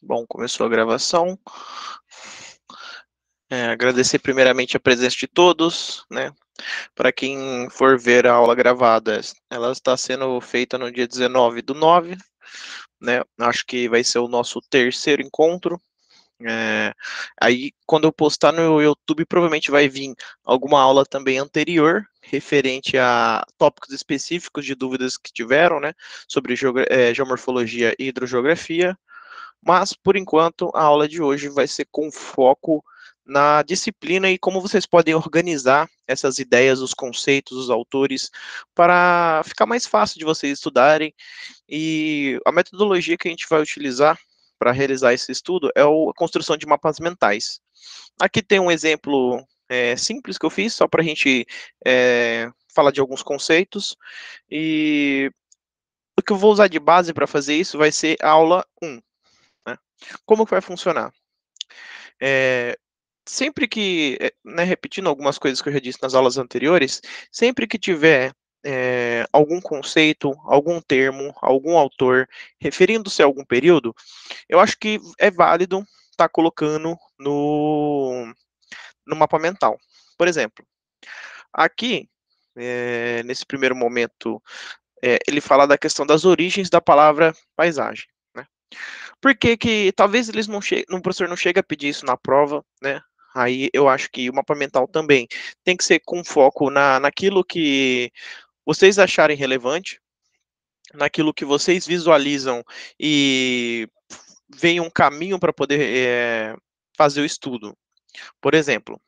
Bom, começou a gravação. Agradecer primeiramente a presença de todos, né? Para quem for ver a aula gravada, ela está sendo feita no dia 19/9, né? Acho que vai ser o nosso terceiro encontro. Aí, quando eu postar no YouTube, provavelmente vai vir alguma aula também anterior, referente a tópicos específicos de dúvidas que tiveram, né? Sobre geomorfologia e hidrogeografia. Mas, por enquanto, a aula de hoje vai ser com foco na disciplina e como vocês podem organizar essas ideias, os conceitos, os autores, para ficar mais fácil de vocês estudarem. E a metodologia que a gente vai utilizar para realizar esse estudo é a construção de mapas mentais. Aqui tem um exemplo simples que eu fiz, só para a gente falar de alguns conceitos. E o que eu vou usar de base para fazer isso vai ser a aula 1. Né? Como que vai funcionar? É, sempre que, né, repetindo algumas coisas que eu já disse nas aulas anteriores, sempre que tiver algum conceito, algum termo, algum autor referindo-se a algum período, eu acho que é válido estar colocando no mapa mental. Por exemplo, aqui, nesse primeiro momento, ele fala da questão das origens da palavra paisagem. Né? Por que que talvez eles não cheguem, o professor não chega a pedir isso na prova, né? Aí eu acho que o mapa mental também tem que ser com foco naquilo que vocês acharem relevante, naquilo que vocês visualizam e veem um caminho para poder fazer o estudo. Por exemplo,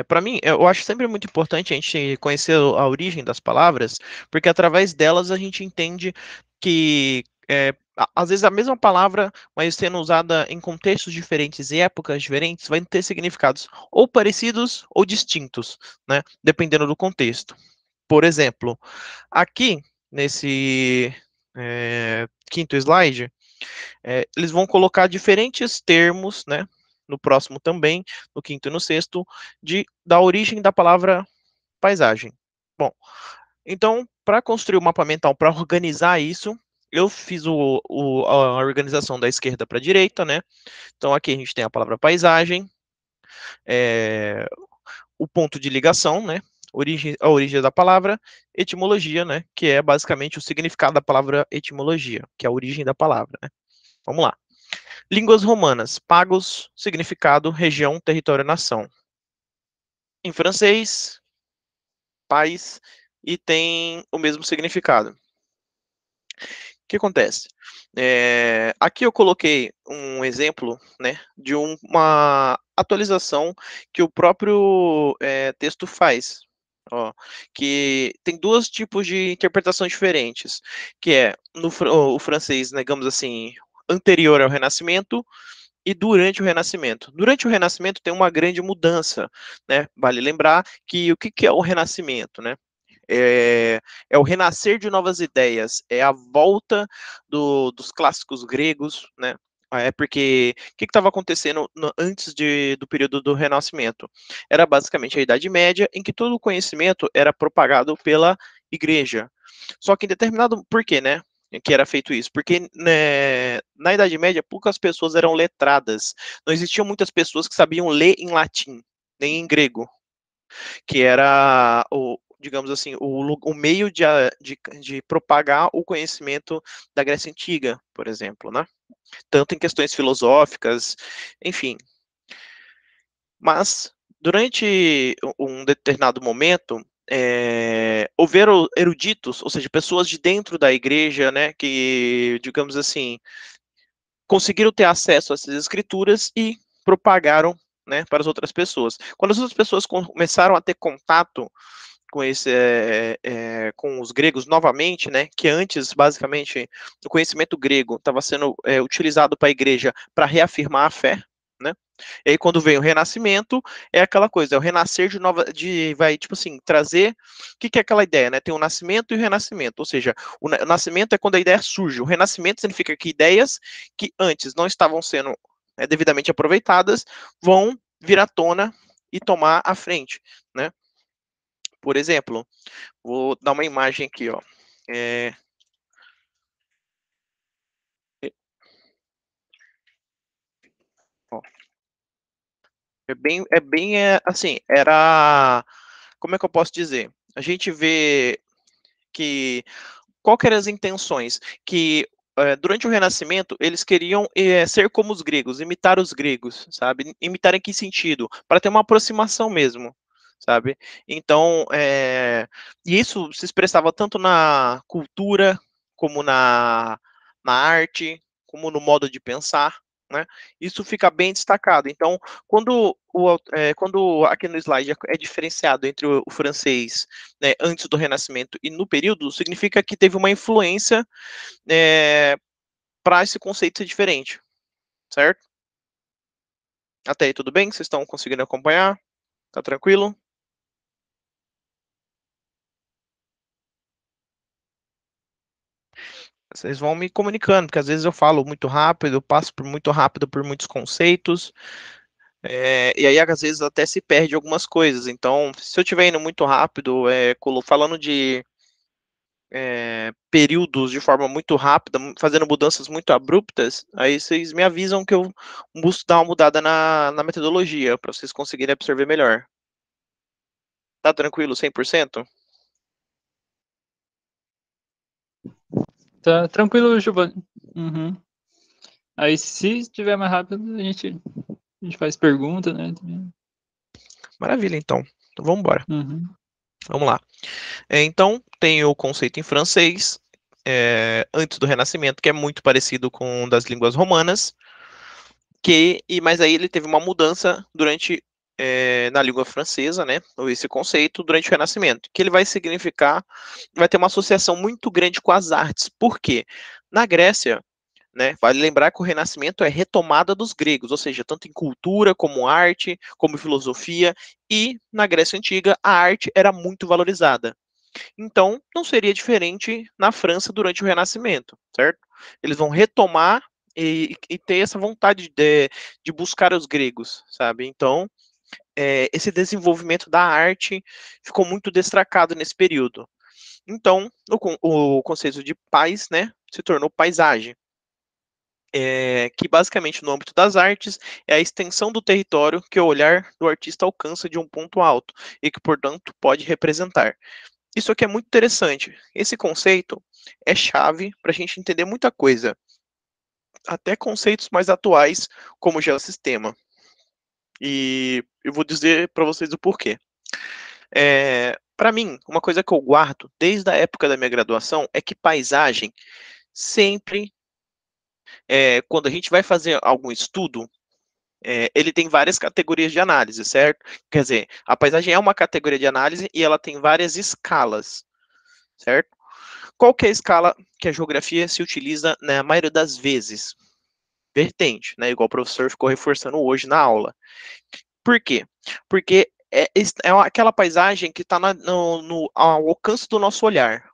para mim, eu acho sempre muito importante a gente conhecer a origem das palavras, porque através delas a gente entende que, às vezes, a mesma palavra, mas sendo usada em contextos diferentes e épocas diferentes, vai ter significados ou parecidos ou distintos, né? Dependendo do contexto. Por exemplo, aqui, nesse quinto slide, eles vão colocar diferentes termos, né? No próximo também, no quinto e no sexto, da origem da palavra paisagem. Bom, então, para construir o mapa mental, para organizar isso, eu fiz a organização da esquerda para a direita, né? Então, aqui a gente tem a palavra paisagem, é, o ponto de ligação, né? A origem da palavra, etimologia, né? Que é basicamente o significado da palavra etimologia, que é a origem da palavra, né? Vamos lá. Línguas romanas, pagos, significado, região, território, nação. Em francês, país, e tem o mesmo significado. O que acontece? Aqui eu coloquei um exemplo, né, de uma atualização que o próprio texto faz. Ó, que tem dois tipos de interpretação diferentes, que é o francês, digamos assim, anterior ao Renascimento, e durante o Renascimento. Durante o Renascimento tem uma grande mudança, né? Vale lembrar que o que é o Renascimento, né? É o renascer de novas ideias, é a volta dos clássicos gregos, né? É porque o que estava acontecendo antes do período do Renascimento? Era basicamente a Idade Média, em que todo o conhecimento era propagado pela igreja. Só que em determinado. Por quê, né? Que era feito isso, porque né, na Idade Média poucas pessoas eram letradas, não existiam muitas pessoas que sabiam ler em latim, nem em grego, que era digamos assim, o meio de propagar o conhecimento da Grécia Antiga, por exemplo, né? Tanto em questões filosóficas, enfim. Mas, durante um determinado momento, houveram eruditos, ou seja, pessoas de dentro da igreja, né, que, digamos assim, conseguiram ter acesso a essas escrituras e propagaram, né, para as outras pessoas. Quando as outras pessoas começaram a ter contato com os gregos novamente, né, que antes, basicamente, o conhecimento grego estava sendo utilizado para a igreja para reafirmar a fé, né? E aí, quando vem o Renascimento, é aquela coisa, é o renascer vai, tipo assim, trazer, o que é aquela ideia, né? Tem o nascimento e o renascimento, ou seja, o nascimento é quando a ideia surge, o renascimento significa que ideias que antes não estavam sendo devidamente aproveitadas vão vir à tona e tomar a frente, né? Por exemplo, vou dar uma imagem aqui, ó. É, ó, assim, era, como é que eu posso dizer? A gente vê que qual que eram as intenções? Que durante o Renascimento eles queriam ser como os gregos, imitar os gregos, sabe? Imitar em que sentido? Para ter uma aproximação mesmo, sabe? Então, e isso se expressava tanto na cultura, como na arte, como no modo de pensar, né? Isso fica bem destacado. Então, quando aqui no slide é diferenciado entre o francês, né, antes do Renascimento e no período, significa que teve uma influência para esse conceito ser diferente, certo? Até aí tudo bem? Vocês estão conseguindo acompanhar? Tá tranquilo? Vocês vão me comunicando, porque às vezes eu falo muito rápido, eu passo por muito rápido por muitos conceitos, e aí às vezes até se perde algumas coisas. Então, se eu estiver indo muito rápido, falando de períodos de forma muito rápida, fazendo mudanças muito abruptas, aí vocês me avisam que eu busco dar uma mudada na metodologia, para vocês conseguirem absorver melhor. Tá tranquilo, 100%? Tá tranquilo, Giovanni. Uhum. Aí, se estiver mais rápido, a gente faz pergunta, né? Maravilha, então. Então vamos embora. Uhum. Vamos lá. Então, tem o conceito em francês, antes do Renascimento, que é muito parecido com o das línguas romanas, mas aí ele teve uma mudança na língua francesa, né? Ou esse conceito durante o Renascimento, que ele vai significar, vai ter uma associação muito grande com as artes. Por quê? Na Grécia, né, vale lembrar que o Renascimento é retomada dos gregos, ou seja, tanto em cultura, como arte, como filosofia, e na Grécia Antiga a arte era muito valorizada. Então, não seria diferente na França durante o Renascimento, certo? Eles vão retomar e ter essa vontade de buscar os gregos, sabe? Então, esse desenvolvimento da arte ficou muito destacado nesse período. Então, o conceito de pais, né, se tornou paisagem, que basicamente no âmbito das artes é a extensão do território que o olhar do artista alcança de um ponto alto e que, portanto, pode representar. Isso aqui é muito interessante. Esse conceito é chave para a gente entender muita coisa, até conceitos mais atuais, como o geossistema. E eu vou dizer para vocês o porquê. Para mim, uma coisa que eu guardo desde a época da minha graduação é que paisagem sempre, quando a gente vai fazer algum estudo, ele tem várias categorias de análise, certo? Quer dizer, a paisagem é uma categoria de análise e ela tem várias escalas, certo? Qual que é a escala que a geografia se utiliza na maioria das vezes? Vertente, né? Igual o professor ficou reforçando hoje na aula. Por quê? Porque é aquela paisagem que está ao alcance do nosso olhar.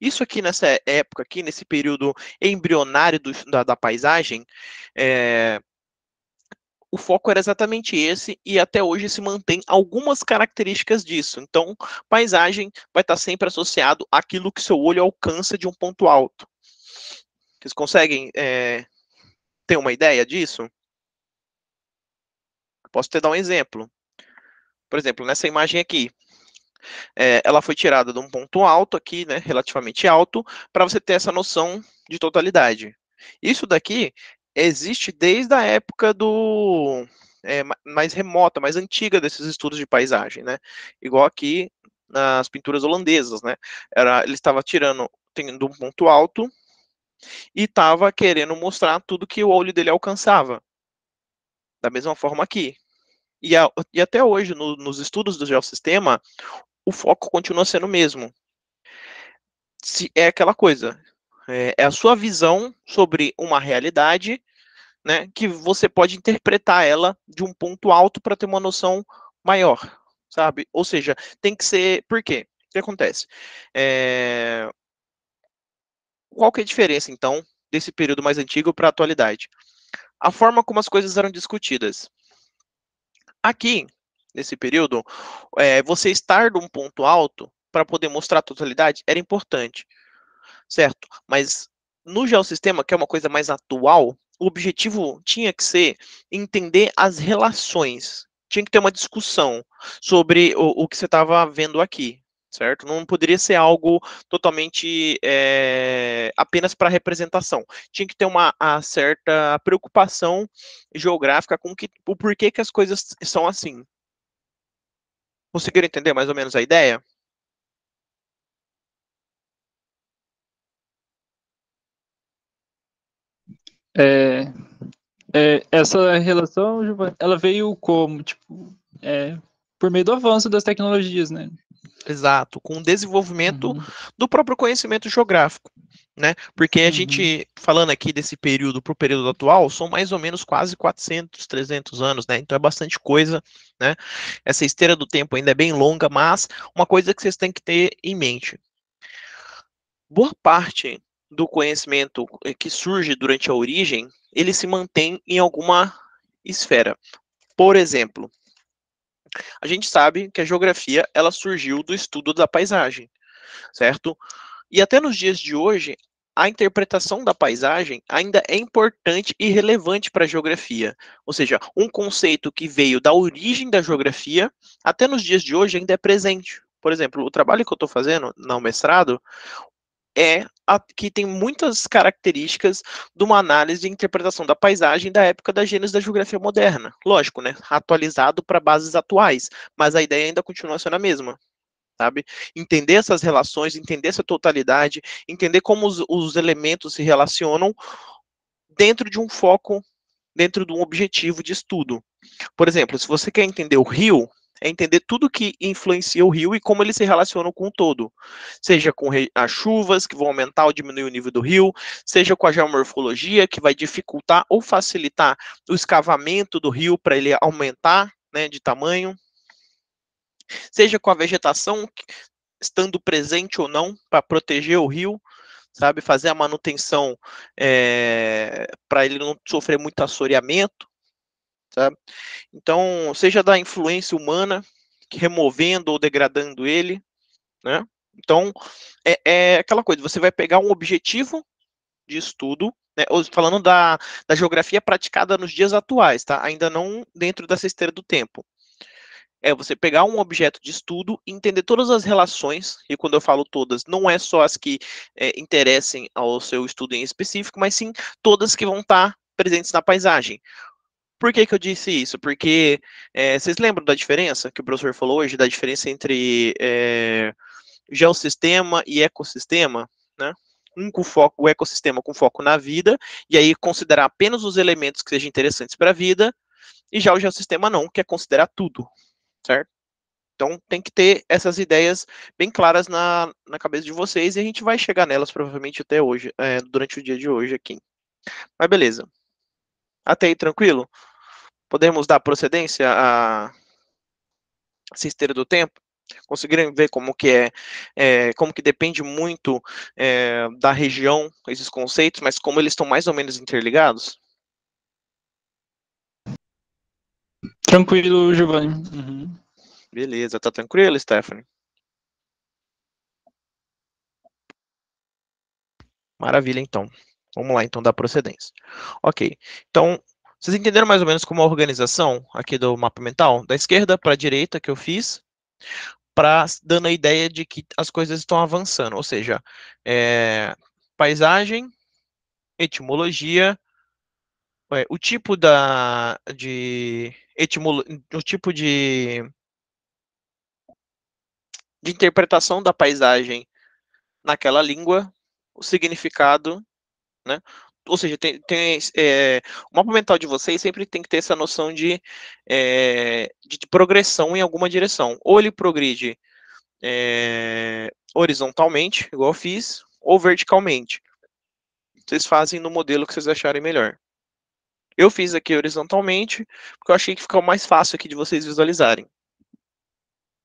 Isso aqui nessa época, aqui nesse período embrionário da paisagem, é, o foco era exatamente esse e até hoje se mantém algumas características disso. Então, paisagem vai estar sempre associado àquilo que seu olho alcança de um ponto alto. Vocês conseguem ter uma ideia disso? Posso te dar um exemplo. Por exemplo, nessa imagem aqui, ela foi tirada de um ponto alto aqui, né, relativamente alto, para você ter essa noção de totalidade. Isso daqui existe desde a época mais remota, mais antiga desses estudos de paisagem, né? Igual aqui nas pinturas holandesas, né? Ele estava tendo um ponto alto e estava querendo mostrar tudo que o olho dele alcançava. Da mesma forma aqui. E até hoje, nos estudos do geossistema, o foco continua sendo o mesmo. É aquela coisa, é a sua visão sobre uma realidade, né, que você pode interpretar ela de um ponto alto para ter uma noção maior, sabe? Ou seja, tem que ser. Por quê? O que acontece? É, qual que é a diferença, então, desse período mais antigo para a atualidade? A forma como as coisas eram discutidas. Aqui, nesse período, você estar num ponto alto para poder mostrar a totalidade era importante, certo? Mas no geossistema, que é uma coisa mais atual, o objetivo tinha que ser entender as relações. Tinha que ter uma discussão sobre o que você estava vendo aqui, certo? Não poderia ser algo totalmente apenas para representação. Tinha que ter uma certa preocupação geográfica com o porquê que as coisas são assim. Conseguiram entender mais ou menos a ideia? É, essa relação, Giovanni, ela veio como, tipo, por meio do avanço das tecnologias, né? Exato, com o desenvolvimento Uhum, do próprio conhecimento geográfico, né? Porque a uhum. gente, falando aqui desse período para o período atual, são mais ou menos quase 400, 300 anos, né? Então é bastante coisa, né? Essa esteira do tempo ainda é bem longa, mas uma coisa que vocês têm que ter em mente: boa parte do conhecimento que surge durante a origem, ele se mantém em alguma esfera. Por exemplo, a gente sabe que a geografia ela surgiu do estudo da paisagem, certo? E até nos dias de hoje, a interpretação da paisagem ainda é importante e relevante para a geografia. Ou seja, um conceito que veio da origem da geografia, até nos dias de hoje ainda é presente. Por exemplo, o trabalho que eu estou fazendo no mestrado que tem muitas características de uma análise e interpretação da paisagem da época da gênese da geografia moderna. Lógico, né? Atualizado para bases atuais, mas a ideia ainda continua sendo a mesma. Sabe? Entender essas relações, entender essa totalidade, entender como os elementos se relacionam dentro de um foco, dentro de um objetivo de estudo. Por exemplo, se você quer entender o rio, é entender tudo que influencia o rio e como eles se relacionam com o todo. Seja com as chuvas, que vão aumentar ou diminuir o nível do rio, seja com a geomorfologia, que vai dificultar ou facilitar o escavamento do rio para ele aumentar, né, de tamanho, seja com a vegetação estando presente ou não para proteger o rio, sabe, fazer a manutenção para ele não sofrer muito assoreamento, sabe? Então, seja da influência humana, removendo ou degradando ele, né? Então, é aquela coisa, você vai pegar um objetivo de estudo, né, falando da geografia praticada nos dias atuais, tá? Ainda não dentro dessa esteira do tempo. É você pegar um objeto de estudo e entender todas as relações, e quando eu falo todas, não é só as que interessem ao seu estudo em específico, mas sim todas que vão estar presentes na paisagem. Por que que eu disse isso? Porque vocês lembram da diferença que o professor falou hoje, da diferença entre geossistema e ecossistema, né? O ecossistema com foco na vida, e aí considerar apenas os elementos que sejam interessantes para a vida, e já o geossistema não, que é considerar tudo, certo? Então tem que ter essas ideias bem claras na cabeça de vocês, e a gente vai chegar nelas provavelmente até hoje, durante o dia de hoje aqui. Mas beleza. Até aí, tranquilo? Podemos dar procedência a essa esteira do tempo? Conseguiram ver como que como que depende muito da região, esses conceitos, mas como eles estão mais ou menos interligados? Tranquilo, Giovanni. Uhum. Beleza, tá tranquilo, Stephanie? Maravilha, então. Vamos lá, então, dar procedência. Ok. Então, vocês entenderam mais ou menos como a organização aqui do mapa mental? Da esquerda para a direita que eu fiz, dando a ideia de que as coisas estão avançando. Ou seja, paisagem, etimologia, o tipo o tipo de interpretação da paisagem naquela língua, o significado, né? Ou seja, o mapa mental de vocês sempre tem que ter essa noção de progressão em alguma direção. Ou ele progride horizontalmente, igual eu fiz, ou verticalmente. Vocês fazem no modelo que vocês acharem melhor. Eu fiz aqui horizontalmente, porque eu achei que ficou mais fácil aqui de vocês visualizarem,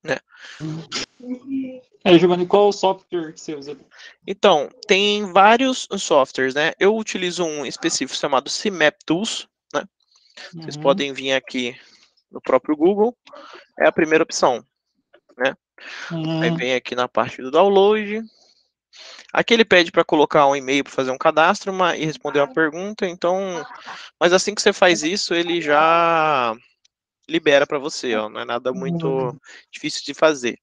né? Giovanni, qual o software que você usa? Então, tem vários softwares, né? Eu utilizo um específico chamado CMap Tools, né? Vocês Uhum. podem vir aqui. no próprio Google, é a primeira opção, né? Aí Hum, vem aqui na parte do download. Aqui ele pede para colocar um e-mail para fazer um cadastro e responder uma pergunta, então, mas assim que você faz isso, ele já libera para você, ó, não é nada muito difícil de fazer.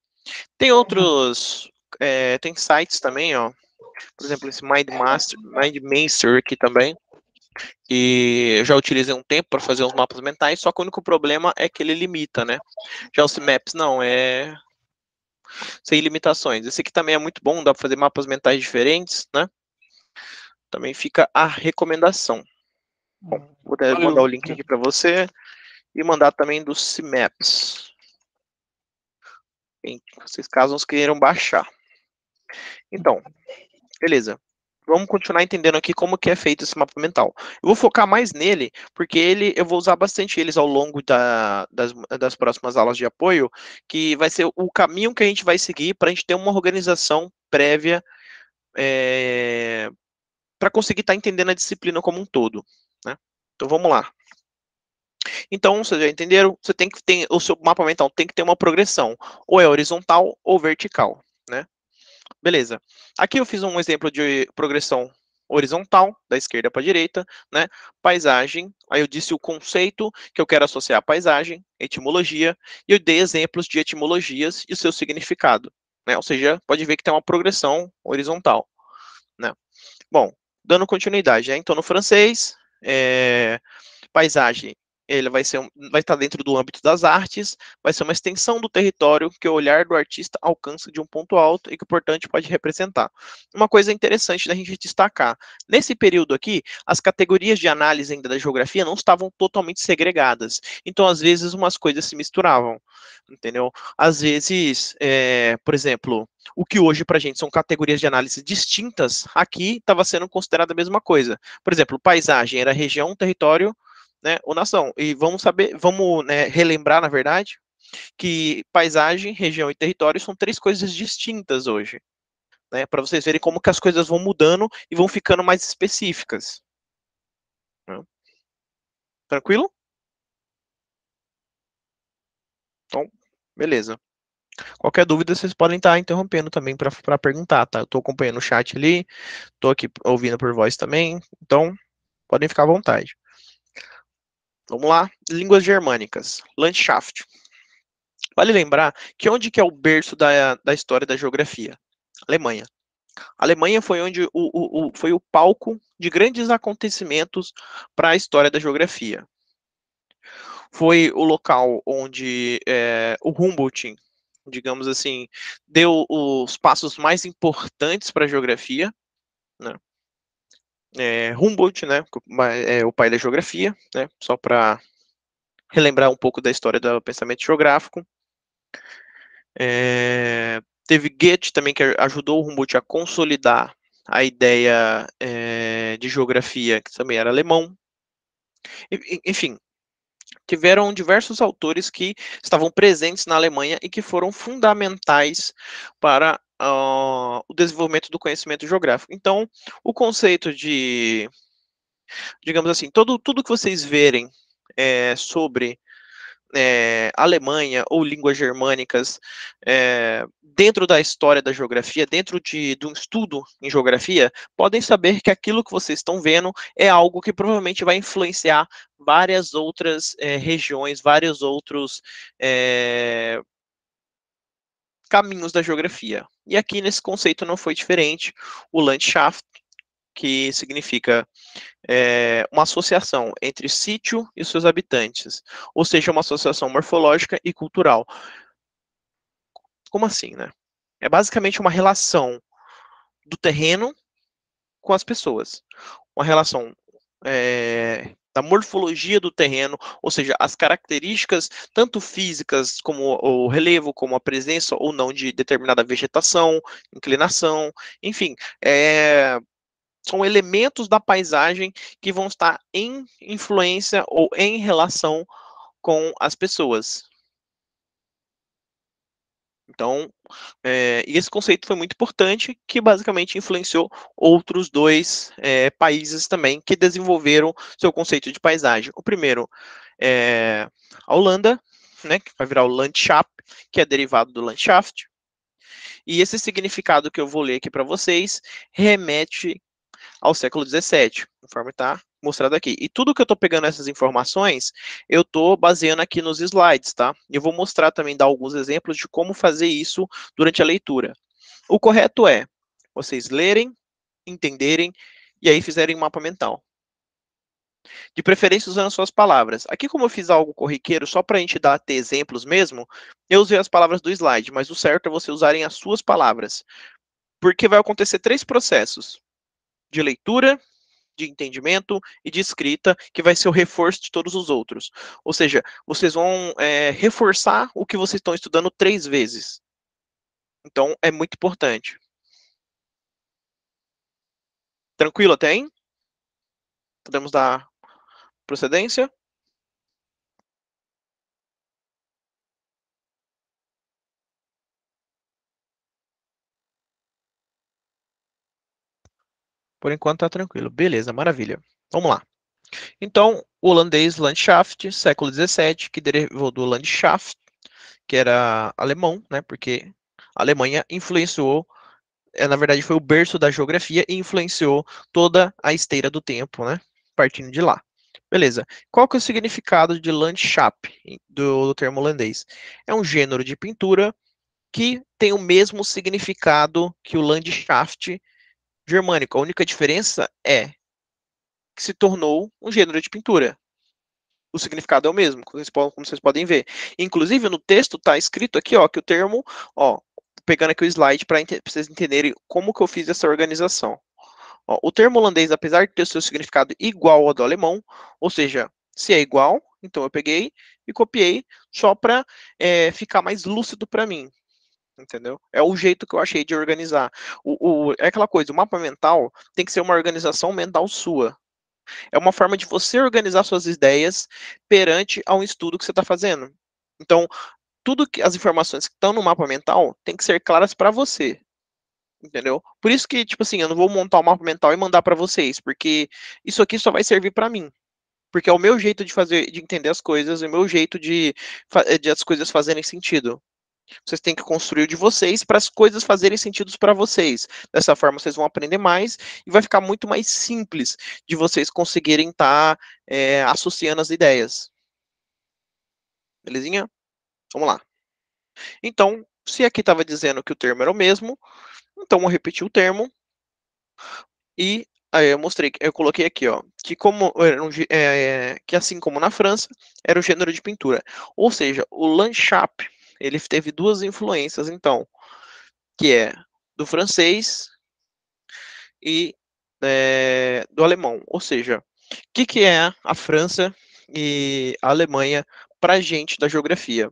Tem outros, tem sites também, ó, por exemplo, esse MindMaster aqui também, e eu já utilizei um tempo para fazer uns mapas mentais, só que o único problema é que ele limita, né? Já o Cmaps não, é sem limitações. Esse aqui também é muito bom, dá para fazer mapas mentais diferentes, né? Também fica a recomendação. Bom, vou mandar o valeu. link aqui para você e mandar também do Cmaps, vocês caso queiram baixar. Então, beleza. Vamos continuar entendendo aqui como que é feito esse mapa mental. Eu vou focar mais nele, porque eu vou usar bastante eles ao longo das próximas aulas de apoio, que vai ser o caminho que a gente vai seguir para a gente ter uma organização prévia para conseguir estar entendendo a disciplina como um todo, né? Então vamos lá. Então, vocês já entenderam? Você tem que ter o seu mapa mental tem que ter uma progressão, ou é horizontal ou vertical, né? Beleza. Aqui eu fiz um exemplo de progressão horizontal, da esquerda para a direita, né? Paisagem. Aí eu disse o conceito que eu quero associar a paisagem, etimologia, e eu dei exemplos de etimologias e o seu significado, né? Ou seja, pode ver que tem uma progressão horizontal, né? Bom, dando continuidade, né? Então no francês, paisagem, ele vai estar dentro do âmbito das artes, vai ser uma extensão do território que o olhar do artista alcança de um ponto alto e que, portanto, pode representar. Uma coisa interessante da gente destacar, nesse período aqui, as categorias de análise ainda da geografia não estavam totalmente segregadas, então, às vezes, umas coisas se misturavam, entendeu? Às vezes, por exemplo, o que hoje para a gente são categorias de análise distintas, aqui estava sendo considerada a mesma coisa. Por exemplo, paisagem era região, território, né, ou nação. E vamos né, relembrar, na verdade, que paisagem, região e território são três coisas distintas hoje, né, para vocês verem como que as coisas vão mudando e vão ficando mais específicas. Né? Tranquilo? Então, beleza. Qualquer dúvida, vocês podem estar interrompendo também para perguntar, tá? Eu estou acompanhando o chat ali, estou aqui ouvindo por voz também, então podem ficar à vontade. Vamos lá, línguas germânicas, Landschaft. Vale lembrar que onde que é o berço da história da geografia? Alemanha. A Alemanha foi onde foi o palco de grandes acontecimentos para a história da geografia. Foi o local onde o Humboldt, digamos assim, deu os passos mais importantes para a geografia, né? Humboldt, né, é o pai da geografia, né, só para relembrar um pouco da história do pensamento geográfico. Teve Goethe também, que ajudou o Humboldt a consolidar a ideia de geografia, que também era alemão. Enfim, tiveram diversos autores que estavam presentes na Alemanha e que foram fundamentais para o desenvolvimento do conhecimento geográfico. Então, o conceito de, digamos assim, tudo que vocês verem sobre Alemanha ou línguas germânicas dentro da história da geografia, dentro de um estudo em geografia, podem saber que aquilo que vocês estão vendo é algo que provavelmente vai influenciar várias outras regiões, vários outros caminhos da geografia. E aqui nesse conceito não foi diferente. O Landschaft, que significa uma associação entre sítio e seus habitantes, ou seja, uma associação morfológica e cultural. Como assim, né? É basicamente uma relação do terreno com as pessoas. Uma relação da morfologia do terreno, ou seja, as características, tanto físicas como o relevo, como a presença ou não de determinada vegetação, inclinação, enfim, são elementos da paisagem que vão estar em influência ou em relação com as pessoas. Então, e esse conceito foi muito importante, que basicamente influenciou outros dois países também que desenvolveram seu conceito de paisagem. O primeiro a Holanda, né, que vai virar o Landschap, que é derivado do Landschaft. E esse significado que eu vou ler aqui para vocês remete ao século XVII, conforme está mostrado aqui. E tudo que eu estou pegando essas informações, eu estou baseando aqui nos slides, tá? Eu vou mostrar também, dar alguns exemplos de como fazer isso durante a leitura. O correto é vocês lerem, entenderem e aí fizerem um mapa mental. De preferência usando suas palavras. Aqui, como eu fiz algo corriqueiro, só para a gente ter exemplos mesmo, eu usei as palavras do slide, mas o certo é você usarem as suas palavras. Porque vai acontecer 3 processos: de leitura, de entendimento e de escrita, que vai ser o reforço de todos os outros. Ou seja, vocês vão reforçar o que vocês estão estudando 3 vezes. Então, é muito importante. Tranquilo até aí? Podemos dar procedência? Por enquanto tá tranquilo. Beleza, maravilha. Vamos lá. Então, o holandês Landschaft, século XVII, que derivou do Landschaft, que era alemão, né? Porque a Alemanha influenciou, na verdade, foi o berço da geografia e influenciou toda a esteira do tempo, né? Partindo de lá. Beleza. Qual que é o significado de Landschaft, do termo holandês? É um gênero de pintura que tem o mesmo significado que o Landschaft germânico. A única diferença é que se tornou um gênero de pintura. O significado é o mesmo, como vocês podem ver. Inclusive, no texto está escrito aqui, ó, que o termo, ó, pegando aqui o slide para vocês entenderem como que eu fiz essa organização. Ó, o termo holandês, apesar de ter o seu significado igual ao do alemão, ou seja, se é igual, então eu peguei e copiei só para ficar mais lúcido para mim. Entendeu? É o jeito que eu achei de organizar. É aquela coisa, o mapa mental tem que ser uma organização mental sua. É uma forma de você organizar suas ideias perante a um estudo que você está fazendo. Então, tudo que as informações que estão no mapa mental tem que ser claras para você, entendeu? Por isso que, tipo assim, eu não vou montar o mapa mental e mandar para vocês, porque isso aqui só vai servir para mim. Porque é o meu jeito de fazer, de entender as coisas, é o meu jeito de as coisas fazerem sentido. Vocês têm que construir de vocês para as coisas fazerem sentido para vocês. Dessa forma, vocês vão aprender mais e vai ficar muito mais simples de vocês conseguirem estar associando as ideias. Belezinha? Vamos lá. Então, se aqui estava dizendo que o termo era o mesmo, então vou repetir o termo e aí eu mostrei, eu coloquei aqui, ó, que que assim como na França, era o gênero de pintura. Ou seja, o Landschaft, ele teve duas influências, então, que é do francês e do alemão. Ou seja, o que é a França e a Alemanha para a gente da geografia?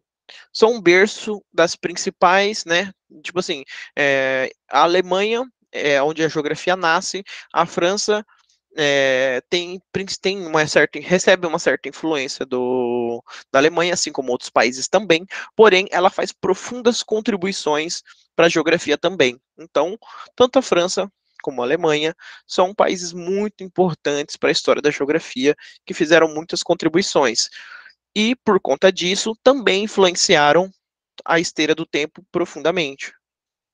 São um berço das principais, né? Tipo assim, a Alemanha é onde a geografia nasce, a França tem recebe uma certa influência da Alemanha, assim como outros países também, porém ela faz profundas contribuições para a geografia também. Então, tanto a França como a Alemanha são países muito importantes para a história da geografia, que fizeram muitas contribuições. E, por conta disso, também influenciaram a esteira do tempo profundamente.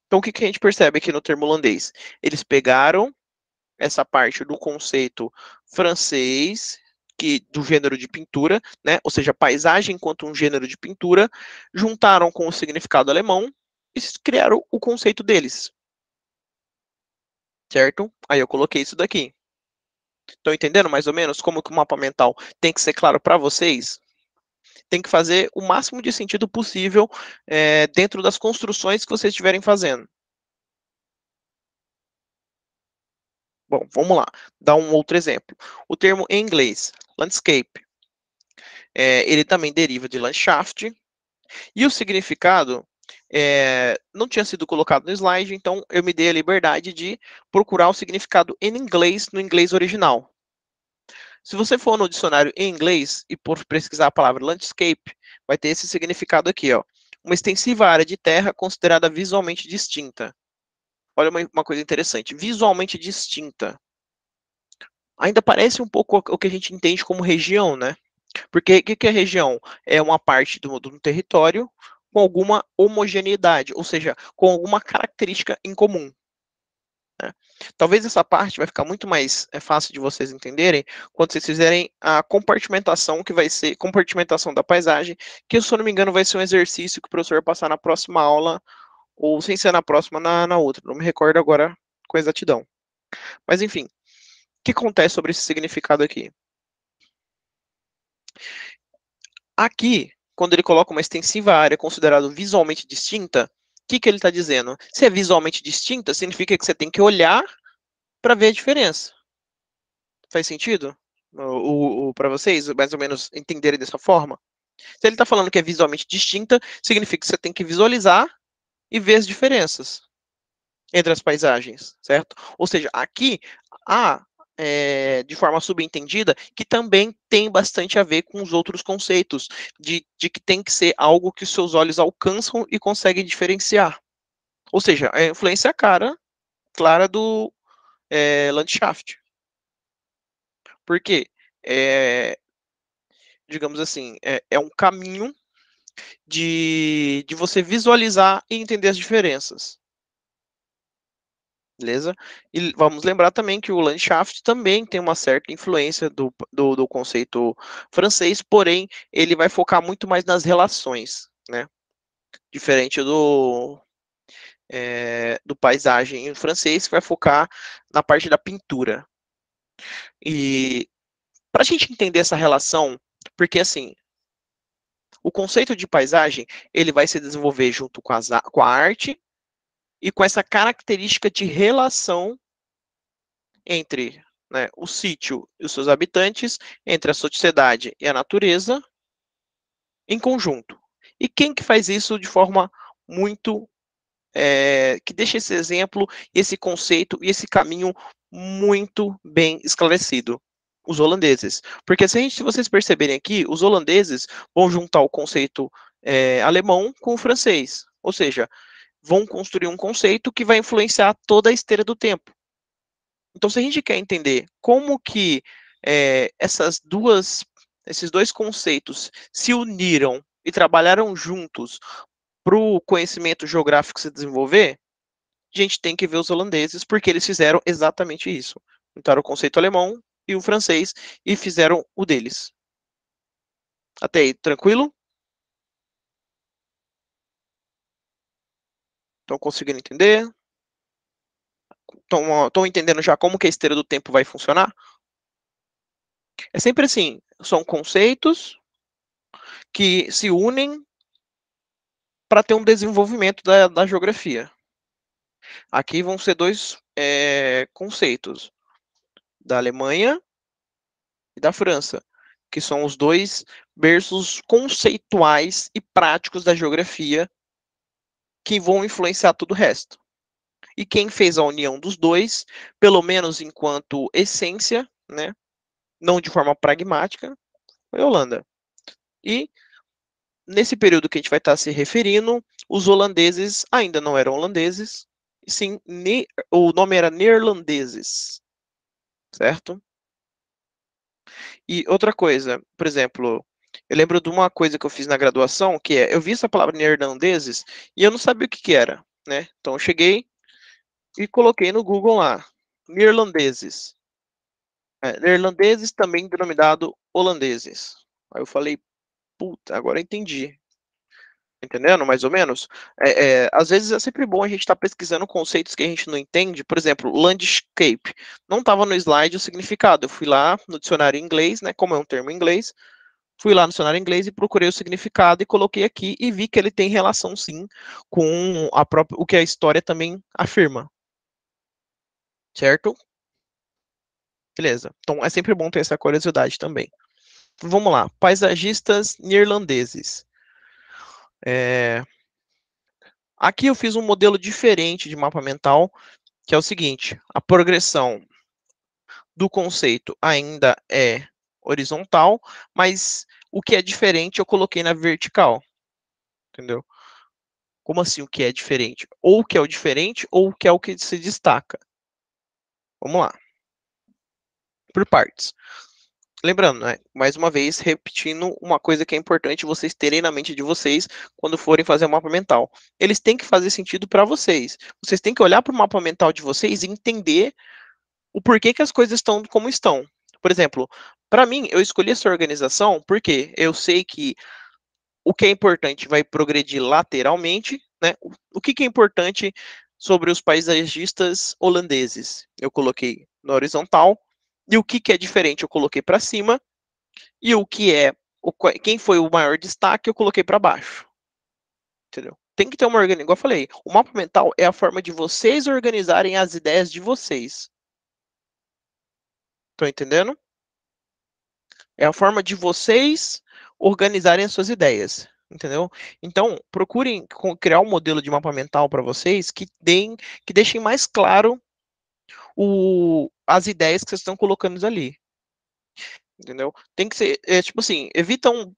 Então, o que a gente percebe aqui no termo holandês? Eles pegaram essa parte do conceito francês, do gênero de pintura, né? Ou seja, paisagem enquanto um gênero de pintura, juntaram com o significado alemão e criaram o conceito deles. Certo? Aí eu coloquei isso daqui. Estão entendendo mais ou menos como que o mapa mental tem que ser claro para vocês? Tem que fazer o máximo de sentido possível dentro das construções que vocês estiverem fazendo. Bom, vamos lá. Dar um outro exemplo. O termo em inglês, landscape, ele também deriva de Landschaft, e o significado não tinha sido colocado no slide, então eu me dei a liberdade de procurar o significado em inglês, no inglês original. Se você for no dicionário em inglês e por pesquisar a palavra landscape, vai ter esse significado aqui, ó. Uma extensiva área de terra considerada visualmente distinta. Olha uma coisa interessante, visualmente distinta. Ainda parece um pouco o que a gente entende como região, né? Porque o que, que é região? É uma parte do território com alguma homogeneidade, ou seja, com alguma característica em comum. Né? Talvez essa parte vai ficar muito mais fácil de vocês entenderem quando vocês fizerem a compartimentação, que vai ser compartimentação da paisagem, que, se eu não me engano, vai ser um exercício que o professor vai passar na próxima aula, ou sem ser na próxima, na outra. Não me recordo agora com exatidão. Mas, enfim, o que acontece sobre esse significado aqui? Aqui, quando ele coloca uma extensiva área considerada visualmente distinta, o que, que ele está dizendo? Se é visualmente distinta, significa que você tem que olhar para ver a diferença. Faz sentido? Para vocês, mais ou menos, entenderem dessa forma? Se ele está falando que é visualmente distinta, significa que você tem que visualizar e ver as diferenças entre as paisagens, certo? Ou seja, aqui há, de forma subentendida, que também tem bastante a ver com os outros conceitos, de que tem que ser algo que os seus olhos alcançam e conseguem diferenciar. Ou seja, a influência clara do Landschaft. Por quê? Digamos assim, é um caminho de você visualizar e entender as diferenças. Beleza? E vamos lembrar também que o Landschaft também tem uma certa influência do conceito francês, porém, ele vai focar muito mais nas relações, né? Diferente do paisagem em francês, que vai focar na parte da pintura. E para a gente entender essa relação, porque assim, o conceito de paisagem ele vai se desenvolver junto com a arte e com essa característica de relação entre, né, o sítio e os seus habitantes, entre a sociedade e a natureza, em conjunto. E quem que faz isso de forma muito que deixa esse exemplo, esse conceito e esse caminho muito bem esclarecido? Os holandeses. Porque se vocês perceberem aqui, os holandeses vão juntar o conceito alemão com o francês. Ou seja, vão construir um conceito que vai influenciar toda a esteira do tempo. Então, se a gente quer entender como que esses dois conceitos se uniram e trabalharam juntos para o conhecimento geográfico se desenvolver, a gente tem que ver os holandeses, porque eles fizeram exatamente isso. Juntaram o conceito alemão e o francês e fizeram o deles. Até aí, tranquilo? Estão conseguindo entender? Estão entendendo já como que a esteira do tempo vai funcionar? É sempre assim, são conceitos que se unem para ter um desenvolvimento da geografia. Aqui vão ser dois conceitos, da Alemanha e da França, que são os dois berços conceituais e práticos da geografia que vão influenciar todo o resto. E quem fez a união dos dois, pelo menos enquanto essência, né, não de forma pragmática, foi a Holanda. E nesse período que a gente vai estar se referindo, os holandeses ainda não eram holandeses, sim, o nome era neerlandeses, certo? E outra coisa, por exemplo, eu lembro de uma coisa que eu fiz na graduação, que eu vi essa palavra neerlandeses e eu não sabia o que que era, né? Então eu cheguei e coloquei no Google lá, neerlandeses. Neerlandeses também denominado holandeses. Aí eu falei, puta, agora eu entendi. Entendendo, mais ou menos? Às vezes é sempre bom a gente estar pesquisando conceitos que a gente não entende. Por exemplo, landscape. Não estava no slide o significado. Eu fui lá no dicionário em inglês, né? Como é um termo em inglês, fui lá no dicionário em inglês e procurei o significado e coloquei aqui e vi que ele tem relação, sim, com o que a história também afirma. Certo? Beleza. Então é sempre bom ter essa curiosidade também. Vamos lá. Paisagistas neerlandeses. Aqui eu fiz um modelo diferente de mapa mental, que é o seguinte: a progressão do conceito ainda é horizontal, mas o que é diferente eu coloquei na vertical, entendeu? Como assim o que é diferente? Ou o que é o diferente, ou o que é o que se destaca. Vamos lá. Por partes. lembrando, né, mais uma vez, repetindo uma coisa que é importante vocês terem na mente de vocês quando forem fazer o mapa mental. Eles têm que fazer sentido para vocês. Vocês têm que olhar para o mapa mental de vocês e entender o porquê que as coisas estão como estão. Por exemplo, para mim, eu escolhi essa organização porque eu sei que o que é importante vai progredir lateralmente, né? O que é importante sobre os paisagistas holandeses? Eu coloquei na horizontal. E o que é diferente? Eu coloquei para cima. E o que é quem foi o maior destaque, eu coloquei para baixo. Entendeu? Tem que ter uma organização, igual eu falei, o mapa mental é a forma de vocês organizarem as ideias de vocês. Estão entendendo? É a forma de vocês organizarem as suas ideias. Entendeu? Então, procurem criar um modelo de mapa mental para vocês que deixem mais claro as ideias que vocês estão colocando ali. Entendeu? Tem que ser, tipo assim, evitam,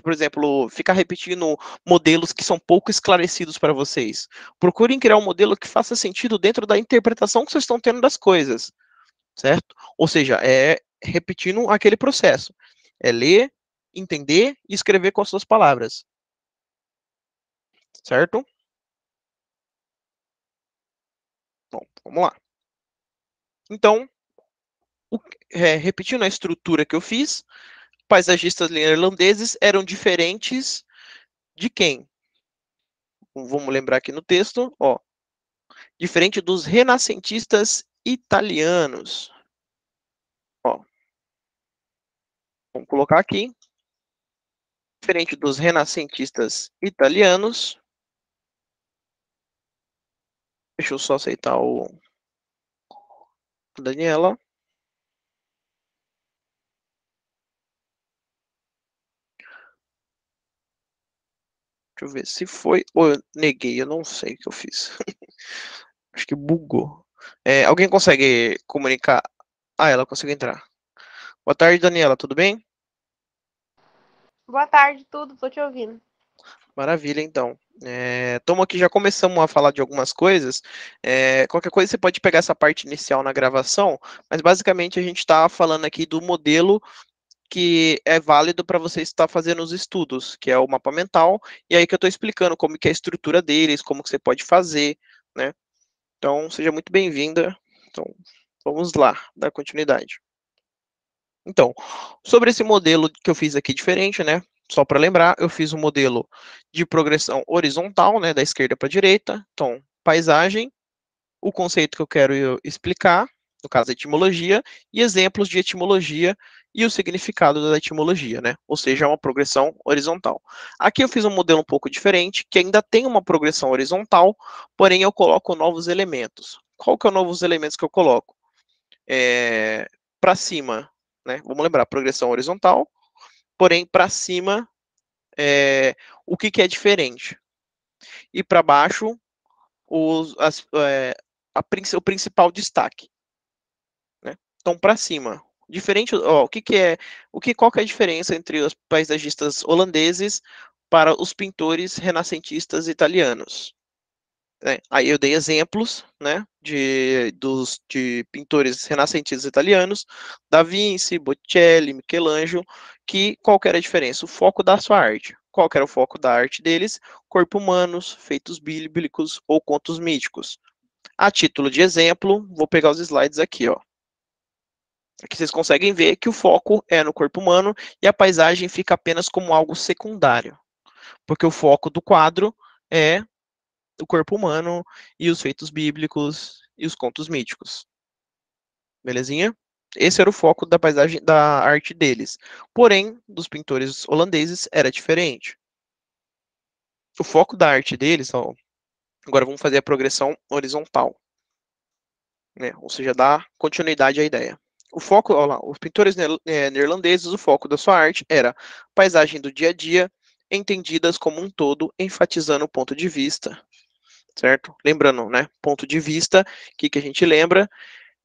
por exemplo, ficar repetindo modelos que são pouco esclarecidos para vocês. Procurem criar um modelo que faça sentido dentro da interpretação que vocês estão tendo das coisas, certo? Ou seja, é repetindo aquele processo. É ler, entender e escrever com as suas palavras. Certo? Bom, vamos lá. Então, repetindo a estrutura que eu fiz, paisagistas neerlandeses eram diferentes de quem? Vamos lembrar aqui no texto, ó. Diferente dos renascentistas italianos. Ó, vamos colocar aqui. Diferente dos renascentistas italianos. Deixa eu só aceitar o Daniela. Deixa eu ver se foi ou eu neguei, eu não sei o que eu fiz. Acho que bugou. Alguém consegue comunicar? Ah, ela conseguiu entrar. Boa tarde, Daniela, tudo bem? Boa tarde, tudo, tô te ouvindo. Maravilha, então. Estamos aqui, já começamos a falar de algumas coisas. Qualquer coisa você pode pegar essa parte inicial na gravação, mas basicamente a gente está falando aqui do modelo que é válido para você estar fazendo os estudos, que é o mapa mental, e aí que eu estou explicando como que é a estrutura deles, como que você pode fazer, né? Então, seja muito bem-vinda. Então, vamos lá, dar continuidade. Então, sobre esse modelo que eu fiz aqui diferente, né? Só para lembrar, eu fiz um modelo de progressão horizontal, né, da esquerda para a direita. Então, paisagem, o conceito que eu quero explicar, no caso, a etimologia, e exemplos de etimologia e o significado da etimologia, né? Ou seja, é uma progressão horizontal. Aqui eu fiz um modelo um pouco diferente, que ainda tem uma progressão horizontal, porém eu coloco novos elementos. Qual que é os novos elementos que eu coloco? Para cima, né? Vamos lembrar, progressão horizontal, porém para cima, o que é diferente? E para baixo, o principal destaque, né? Então, para cima, diferente, ó, qual que é a diferença entre os paisagistas holandeses para os pintores renascentistas italianos? Aí eu dei exemplos, né, de pintores renascentistas italianos, Da Vinci, Botticelli, Michelangelo, que qual que era a diferença? O foco da sua arte. Qual que era o foco da arte deles? Corpo humanos, feitos bíblicos ou contos míticos. A título de exemplo, vou pegar os slides aqui, ó. Aqui vocês conseguem ver que o foco é no corpo humano e a paisagem fica apenas como algo secundário, porque o foco do quadro é o corpo humano e os feitos bíblicos e os contos míticos. Belezinha? Esse era o foco da paisagem da arte deles. Porém, dos pintores holandeses era diferente. O foco da arte deles, ó, agora vamos fazer a progressão horizontal, né? Ou seja, dar continuidade à ideia. O foco, ó lá, os pintores neerlandeses, o foco da sua arte era paisagem do dia a dia, entendidas como um todo, enfatizando o ponto de vista, certo? Lembrando, né? Ponto de vista, o que a gente lembra?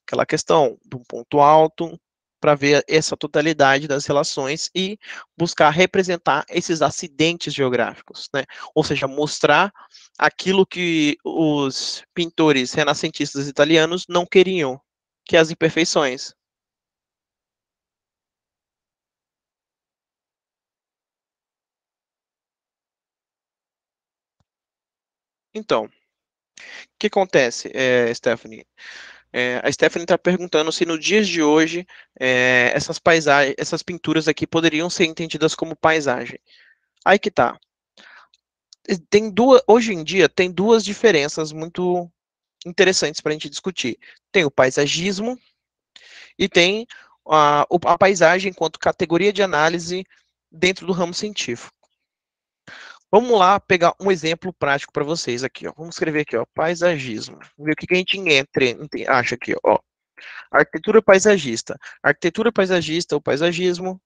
Aquela questão de um ponto alto, para ver essa totalidade das relações e buscar representar esses acidentes geográficos, né? Ou seja, mostrar aquilo que os pintores renascentistas italianos não queriam, que é as imperfeições. Então, o que acontece, Stephanie? A Stephanie está perguntando se no dias de hoje essas paisagens, essas pinturas aqui poderiam ser entendidas como paisagem. Aí que tá. Hoje em dia tem duas diferenças muito interessantes para a gente discutir. Tem o paisagismo e tem a paisagem enquanto categoria de análise dentro do ramo científico. Vamos lá pegar um exemplo prático para vocês aqui, ó. Vamos escrever aqui, ó, paisagismo. Vamos ver o que a gente acha aqui, ó. Arquitetura paisagista. Arquitetura paisagista ou paisagismo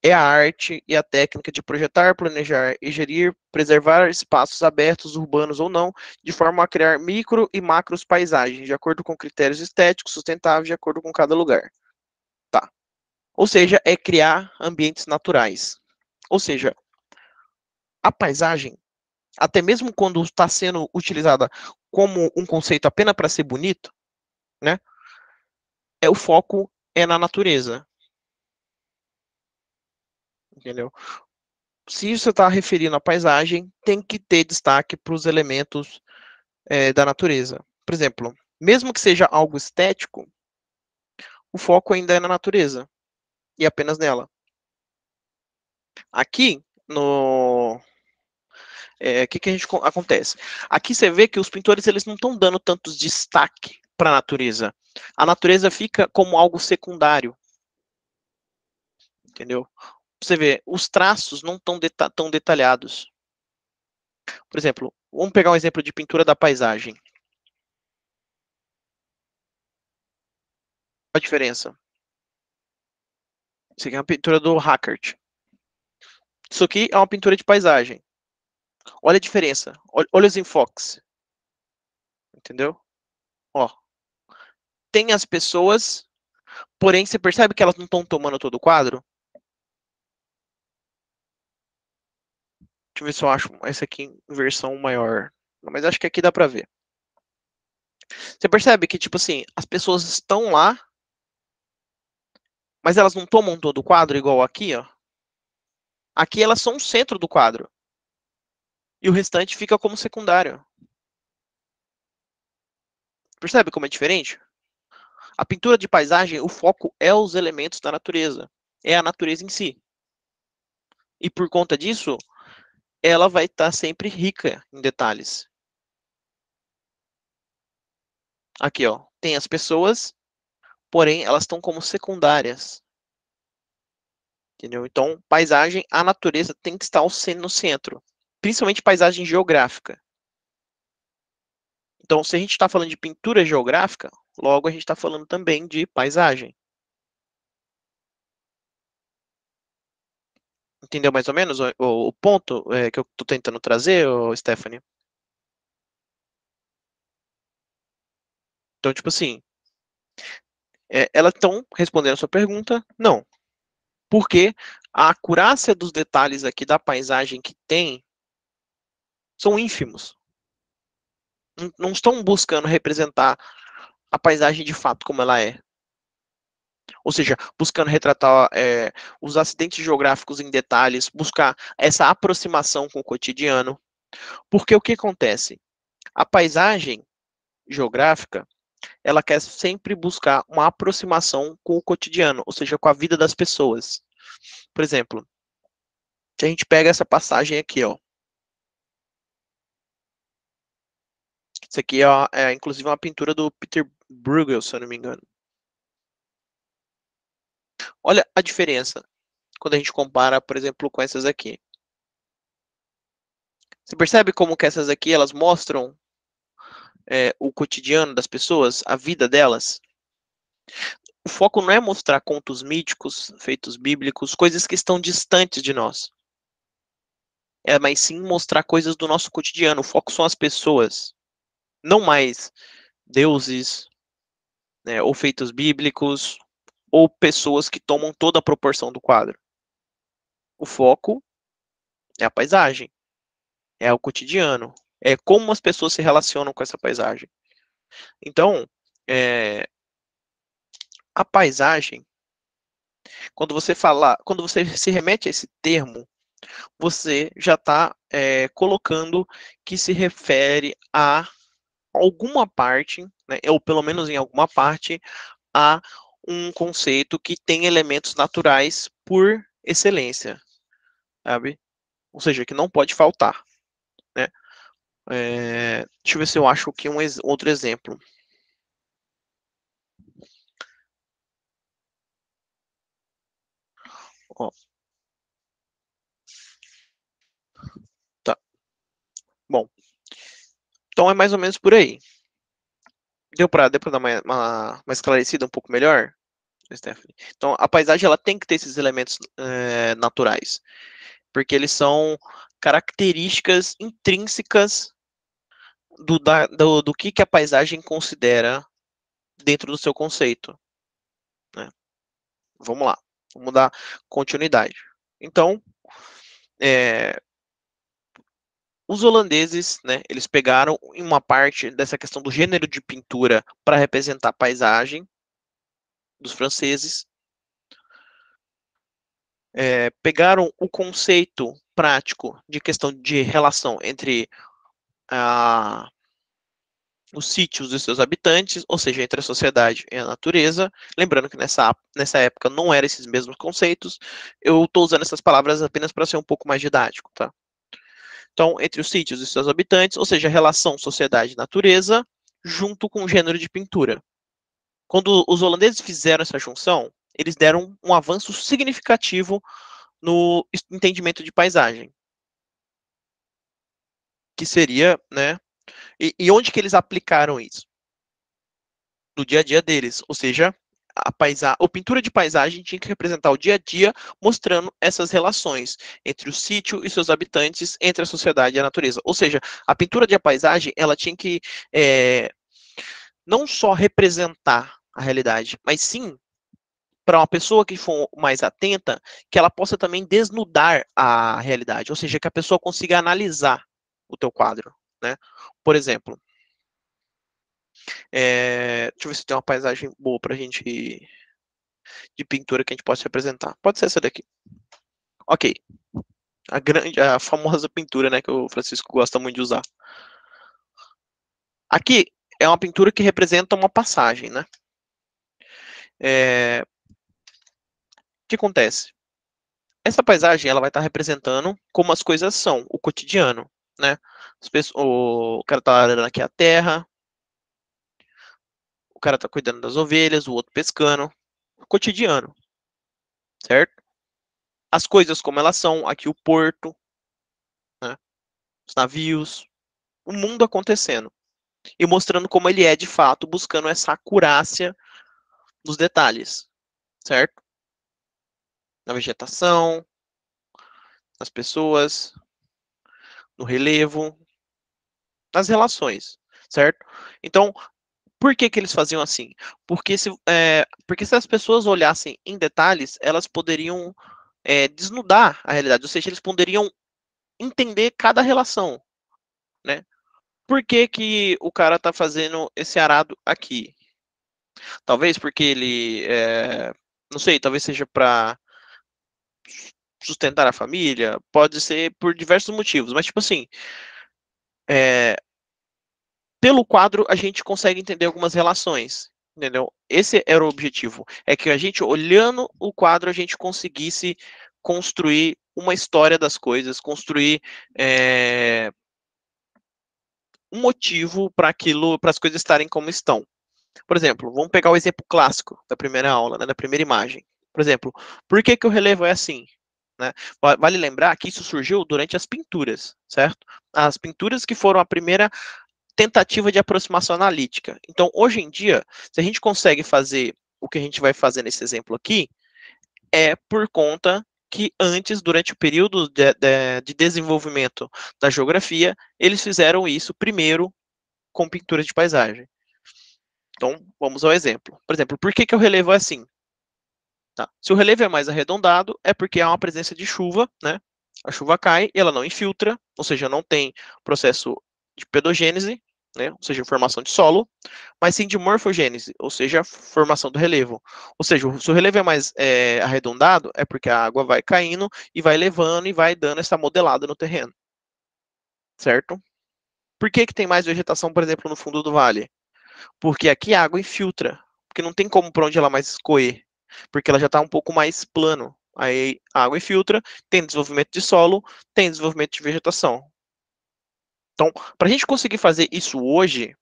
é a arte e a técnica de projetar, planejar e gerir, preservar espaços abertos, urbanos ou não, de forma a criar micro e macros paisagens, de acordo com critérios estéticos sustentáveis, de acordo com cada lugar. Tá. Ou seja, é criar ambientes naturais. Ou seja, a paisagem, até mesmo quando está sendo utilizada como um conceito apenas para ser bonito, né? O foco é na natureza, entendeu? Se você está referindo à paisagem, tem que ter destaque para os elementos da natureza. Por exemplo, mesmo que seja algo estético, o foco ainda é na natureza e apenas nela. Aqui no que a gente acontece? Aqui você vê que os pintores eles não estão dando tantos destaque para a natureza. A natureza fica como algo secundário, entendeu? Você vê, os traços não estão tão detalhados. Por exemplo, vamos pegar um exemplo de pintura da paisagem. Qual a diferença? Isso aqui é uma pintura do Hackert. Isso aqui é uma pintura de paisagem. Olha a diferença. Olha os enfoques. Entendeu? Ó, tem as pessoas, porém você percebe que elas não estão tomando todo o quadro? Deixa eu ver se eu acho essa aqui em versão maior. Mas acho que aqui dá pra ver. Você percebe que, tipo assim, as pessoas estão lá, mas elas não tomam todo o quadro igual aqui, ó. Aqui elas são o centro do quadro. E o restante fica como secundário. Percebe como é diferente? A pintura de paisagem, o foco é os elementos da natureza. É a natureza em si. E por conta disso, ela vai estar sempre rica em detalhes. Aqui, ó, tem as pessoas, porém elas estão como secundárias. Entendeu? Então, paisagem, a natureza tem que estar no centro. Principalmente paisagem geográfica. Então, se a gente está falando de pintura geográfica, logo a gente está falando também de paisagem. Entendeu mais ou menos o ponto que eu estou tentando trazer, Stephanie? Então, tipo assim, elas estão respondendo a sua pergunta? Não. Porque a acurácia dos detalhes aqui da paisagem que tem são ínfimos. Não estão buscando representar a paisagem de fato como ela é. Ou seja, buscando retratar os acidentes geográficos em detalhes, buscar essa aproximação com o cotidiano. Porque o que acontece? A paisagem geográfica, ela quer sempre buscar uma aproximação com o cotidiano, ou seja, com a vida das pessoas. Por exemplo, se a gente pega essa passagem aqui, ó. Isso aqui inclusive uma pintura do Peter Bruegel, se eu não me engano. Olha a diferença quando a gente compara, por exemplo, com essas aqui. Você percebe como que essas aqui, elas mostram o cotidiano das pessoas, a vida delas? O foco não é mostrar contos míticos, feitos bíblicos, coisas que estão distantes de nós. Mas sim mostrar coisas do nosso cotidiano. O foco são as pessoas, não mais deuses, né, ou feitos bíblicos, ou pessoas que tomam toda a proporção do quadro. O foco é a paisagem, é o cotidiano, é como as pessoas se relacionam com essa paisagem. Então, a paisagem, quando você se remete a esse termo, você já está colocando que se refere a alguma parte, né, ou pelo menos em alguma parte, a um conceito que tem elementos naturais por excelência, sabe? Ou seja, que não pode faltar, né? Deixa eu ver se eu acho aqui outro exemplo. Ó, tá. Bom, então é mais ou menos por aí. Deu para dar uma esclarecida um pouco melhor, Stephanie? Então, a paisagem ela tem que ter esses elementos naturais, porque eles são características intrínsecas do que a paisagem considera dentro do seu conceito, né? Vamos lá, vamos dar continuidade. Então, é, os holandeses, né, eles pegaram uma parte dessa questão do gênero de pintura para representar a paisagem dos franceses, pegaram o conceito prático de questão de relação entre a, os sítios e seus habitantes, ou seja, entre a sociedade e a natureza. Lembrando que nessa época não eram esses mesmos conceitos, eu estou usando essas palavras apenas para ser um pouco mais didático, tá? Então, entre os sítios e seus habitantes, ou seja, a relação sociedade-natureza, junto com o gênero de pintura. Quando os holandeses fizeram essa junção, eles deram um avanço significativo no entendimento de paisagem, que seria, né? E onde que eles aplicaram isso? No dia a dia deles, ou seja, a pintura de paisagem tinha que representar o dia a dia, mostrando essas relações entre o sítio e seus habitantes, entre a sociedade e a natureza. Ou seja, a pintura de paisagem ela tinha que não só representar a realidade, mas sim para uma pessoa que for mais atenta, que ela possa também desnudar a realidade, ou seja, que a pessoa consiga analisar o teu quadro, né? Por exemplo, deixa eu ver se tem uma paisagem boa para a gente de pintura que a gente possa representar. Pode ser essa daqui. Ok. A famosa pintura, né, que o Francisco gosta muito de usar. Aqui é uma pintura que representa uma passagem, né? O que acontece? Essa paisagem ela vai estar representando como as coisas são, o cotidiano, né? O cara tá arando aqui a terra, o cara tá cuidando das ovelhas, o outro pescando, o cotidiano, certo? As coisas como elas são, aqui o porto, né? Os navios, o mundo acontecendo e mostrando como ele é de fato, buscando essa acurácia nos detalhes, certo? Na vegetação, nas pessoas, no relevo, nas relações, certo? Então, por que que eles faziam assim? Porque se as pessoas olhassem em detalhes, elas poderiam desnudar a realidade, ou seja, eles poderiam entender cada relação, né? Por que que o cara tá fazendo esse arado aqui? Talvez porque ele, não sei, talvez seja para sustentar a família, pode ser por diversos motivos, mas tipo assim, é, pelo quadro a gente consegue entender algumas relações, entendeu? Esse era o objetivo, é que a gente olhando o quadro a gente conseguisse construir uma história das coisas, construir um motivo para aquilo, para as coisas estarem como estão. Por exemplo, vamos pegar o exemplo clássico da primeira aula, né, da primeira imagem. Por exemplo, por que que o relevo é assim? Né? Vale lembrar que isso surgiu durante as pinturas, certo? As pinturas que foram a primeira tentativa de aproximação analítica. Então, hoje em dia, se a gente consegue fazer o que a gente vai fazer nesse exemplo aqui, é por conta que antes, durante o período de desenvolvimento da geografia, eles fizeram isso primeiro com pintura de paisagem. Então, vamos ao exemplo. Por exemplo, por que que o relevo é assim? Tá. Se o relevo é mais arredondado, é porque há uma presença de chuva, né? A chuva cai e ela não infiltra, ou seja, não tem processo de pedogênese, né, ou seja, formação de solo, mas sim de morfogênese, ou seja, formação do relevo. Ou seja, se o relevo é mais arredondado, é porque a água vai caindo e vai levando e vai dando essa modelada no terreno, certo? Por que que tem mais vegetação, por exemplo, no fundo do vale? Porque aqui a água infiltra, porque não tem como para onde ela mais escoer, porque ela já está um pouco mais plano. Aí a água infiltra, tem desenvolvimento de solo, tem desenvolvimento de vegetação. Então, para a gente conseguir fazer isso hoje,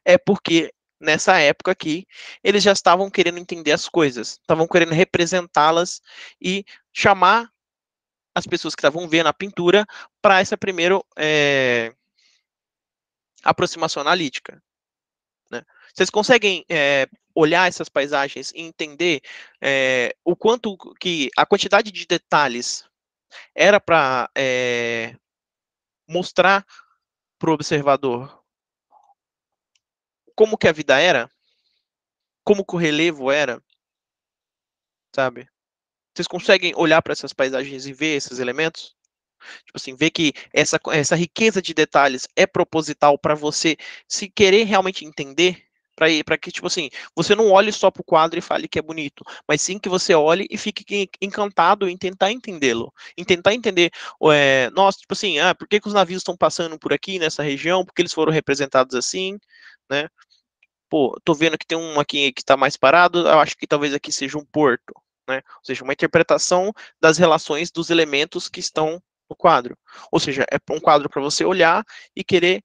é porque nessa época aqui, eles já estavam querendo entender as coisas, estavam querendo representá-las e chamar as pessoas que estavam vendo a pintura para essa primeira aproximação analítica. Né? Vocês conseguem olhar essas paisagens e entender o quanto que a quantidade de detalhes era para mostrar para o observador como que a vida era, como que o relevo era, sabe? Vocês conseguem olhar para essas paisagens e ver esses elementos? Tipo assim, ver que essa riqueza de detalhes é proposital para você se querer realmente entender, para que, tipo assim, você não olhe só para o quadro e fale que é bonito, mas sim que você olhe e fique encantado em tentar entendê-lo. Em tentar entender, nossa, tipo assim, por que que os navios estão passando por aqui nessa região? Por que eles foram representados assim, né? Pô, tô vendo que tem um aqui que está mais parado, eu acho que talvez aqui seja um porto, né? Ou seja, uma interpretação das relações dos elementos que estão no quadro. Ou seja, é um quadro para você olhar e querer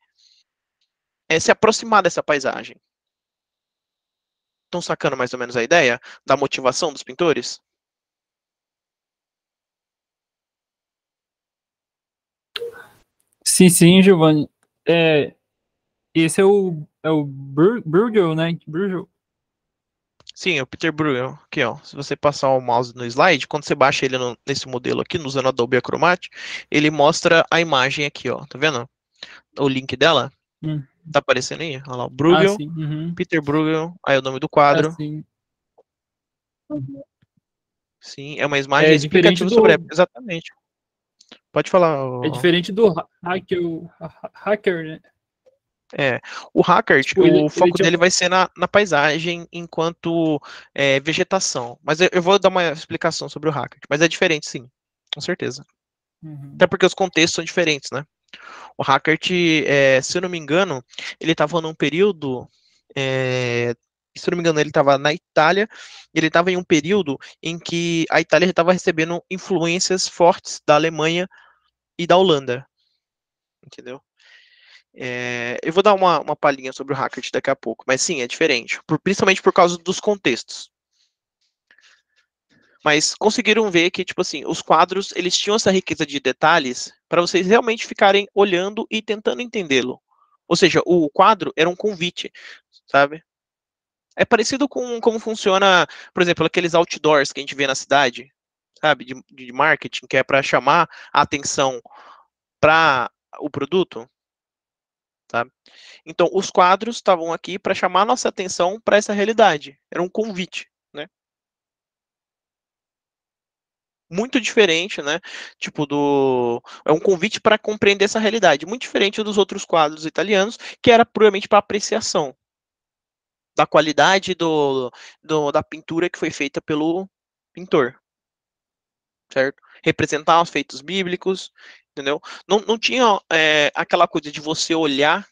se aproximar dessa paisagem. Estão sacando mais ou menos a ideia da motivação dos pintores? Sim, sim, Giovanni. É, esse é o Bruegel, né? Bruegel. Sim, é o Peter Bruegel. Aqui, ó. Se você passar o mouse no slide, quando você baixa ele nesse modelo aqui, usando Adobe Acrobat, ele mostra a imagem aqui, ó. Tá vendo? O link dela. Hum. Tá aparecendo aí? Olha lá, o Ah, Bruegel, sim. Uhum. Peter Bruegel, aí o nome do É quadro. sim. Uhum. Sim, é uma imagem É diferente explicativa sobre a do época, exatamente. Pode falar. é diferente do hacker, né? É, o Hackert, Tipo, o ele foco tinha dele vai ser na paisagem enquanto vegetação. Mas eu vou dar uma explicação sobre o Hackert, mas é diferente, sim, com certeza. Até Uhum. porque os contextos são diferentes, né? O Hackert, se eu não me engano, ele estava num período, se eu não me engano, ele estava na Itália, ele estava em um período em que a Itália estava recebendo influências fortes da Alemanha e da Holanda, entendeu? Eu vou dar uma palhinha sobre o Hackett daqui a pouco, mas sim, é diferente, principalmente por causa dos contextos. Mas conseguiram ver que, tipo assim, os quadros, eles tinham essa riqueza de detalhes para vocês realmente ficarem olhando e tentando entendê-lo. Ou seja, o quadro era um convite, sabe? É parecido com como funciona, por exemplo, aqueles outdoors que a gente vê na cidade, sabe, de marketing, que é para chamar a atenção para o produto, sabe? Então, os quadros estavam aqui para chamar nossa atenção para essa realidade. Era um convite, né? Muito diferente, né? Tipo é um convite para compreender essa realidade, muito diferente dos outros quadros italianos, que era puramente para apreciação da qualidade da pintura que foi feita pelo pintor, certo? Representar os feitos bíblicos, entendeu? Não tinha aquela coisa de você olhar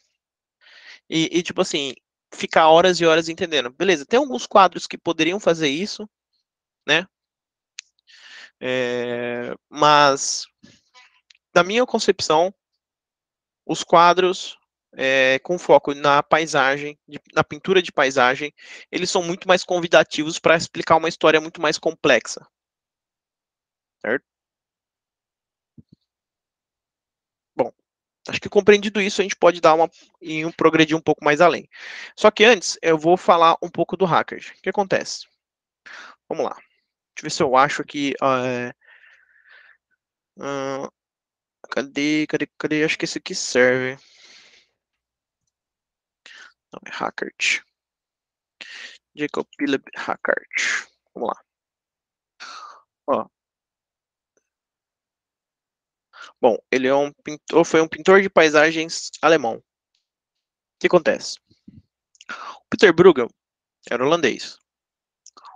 tipo assim, ficar horas e horas entendendo. Beleza, tem alguns quadros que poderiam fazer isso, né? Mas, na minha concepção, os quadros com foco na paisagem, na pintura de paisagem, eles são muito mais convidativos para explicar uma história muito mais complexa, certo? Bom, acho que compreendido isso, a gente pode dar progredir um pouco mais além. Só que antes, eu vou falar um pouco do hacker. O que acontece? Vamos lá. Deixa eu ver se eu acho aqui. Cadê? Acho que esse aqui serve. Não, é Hackert. Jacob Philip Hackert. Vamos lá. Ó, bom, ele é um pintor, foi um pintor de paisagens alemão. que acontece? O Peter Bruegel era holandês.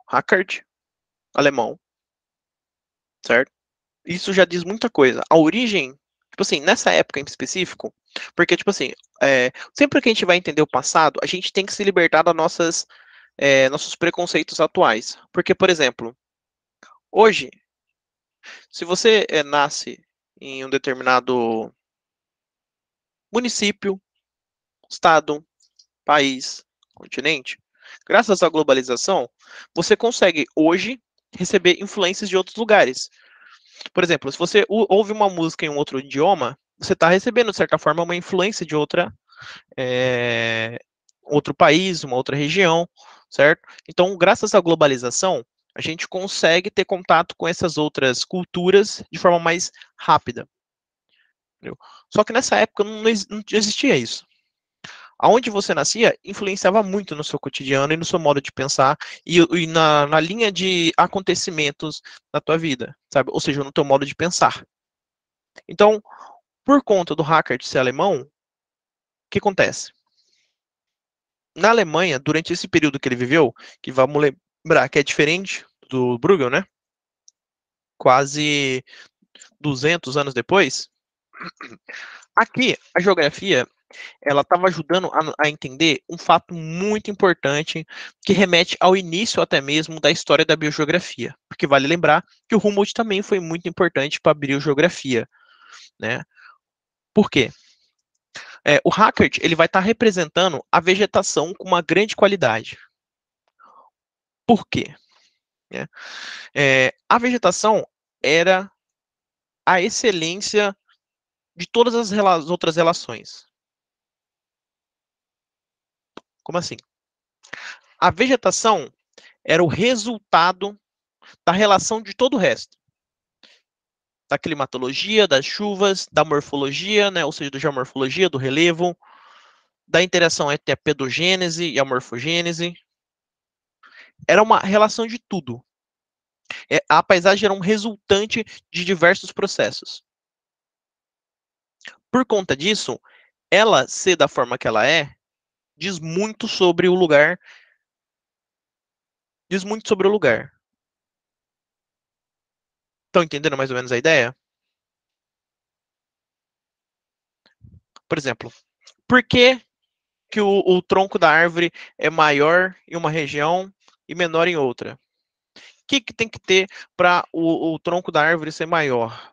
Hackert, alemão, certo? Isso já diz muita coisa. A origem, tipo assim, nessa época em específico, porque, tipo assim, sempre que a gente vai entender o passado, a gente tem que se libertar das nossos preconceitos atuais. Porque, por exemplo, hoje, se você nasce em um determinado município, estado, país, continente, graças à globalização, você consegue hoje receber influências de outros lugares. Por exemplo, se você ouve uma música em um outro idioma, você está recebendo, de certa forma, uma influência de outro país, uma outra região, certo? Então, graças à globalização, a gente consegue ter contato com essas outras culturas de forma mais rápida. Entendeu? Só que nessa época não existia isso. Aonde você nascia influenciava muito no seu cotidiano e no seu modo de pensar e na linha de acontecimentos da tua vida, sabe? Ou seja, no teu modo de pensar. Então, por conta do Hackert ser alemão, o que acontece? Na Alemanha, durante esse período que ele viveu, que vamos lembrar que é diferente do Bruegel, né? Quase 200 anos depois, aqui a geografia ela estava ajudando a entender um fato muito importante que remete ao início até mesmo da história da biogeografia, porque vale lembrar que o Humboldt também foi muito importante para a biogeografia, né? Por quê? O Hackert ele vai estar representando a vegetação com uma grande qualidade. Por quê? A vegetação era a excelência de todas as outras relações. Como assim? A vegetação era o resultado da relação de todo o resto. Da climatologia, das chuvas, da morfologia, né, ou seja, da geomorfologia, do relevo, da interação entre a pedogênese e a morfogênese. Era uma relação de tudo. A paisagem era um resultante de diversos processos. Por conta disso, ela ser da forma que ela diz muito sobre o lugar. Diz muito sobre o lugar. Estão entendendo mais ou menos a ideia? Por exemplo, por que o tronco da árvore é maior em uma região e menor em outra? O que tem que ter para o tronco da árvore ser maior?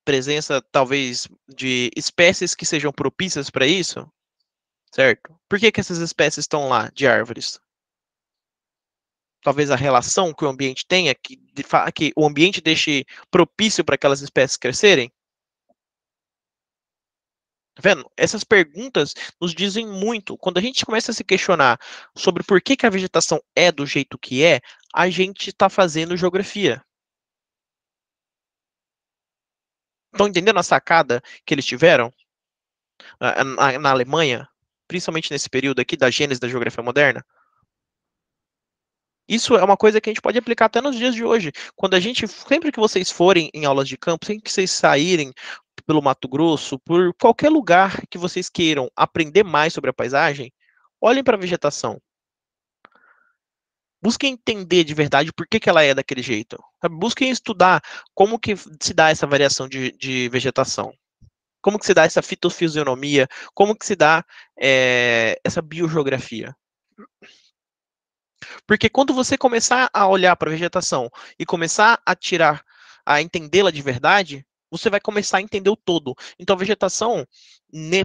Presença, talvez, de espécies que sejam propícias para isso? Certo? Por que essas espécies estão lá, de árvores? Talvez a relação que o ambiente tenha, que o ambiente deixe propício para aquelas espécies crescerem? Tá vendo? Essas perguntas nos dizem muito. Quando a gente começa a se questionar sobre por que a vegetação é do jeito que é, a gente está fazendo geografia. Estão entendendo a sacada que eles tiveram na Alemanha, principalmente nesse período aqui da gênese da geografia moderna? Isso é uma coisa que a gente pode aplicar até nos dias de hoje. Quando a gente, sempre que vocês forem em aulas de campo, sempre que vocês saírem pelo Mato Grosso, por qualquer lugar que vocês queiram aprender mais sobre a paisagem, olhem para a vegetação. Busquem entender de verdade por que ela é daquele jeito. Busquem estudar como que se dá essa variação de vegetação. Como que se dá essa fitofisionomia, como que se dá essa biogeografia. Porque quando você começar a olhar para a vegetação e começar a entendê-la de verdade, você vai começar a entender o todo. Então a vegetação,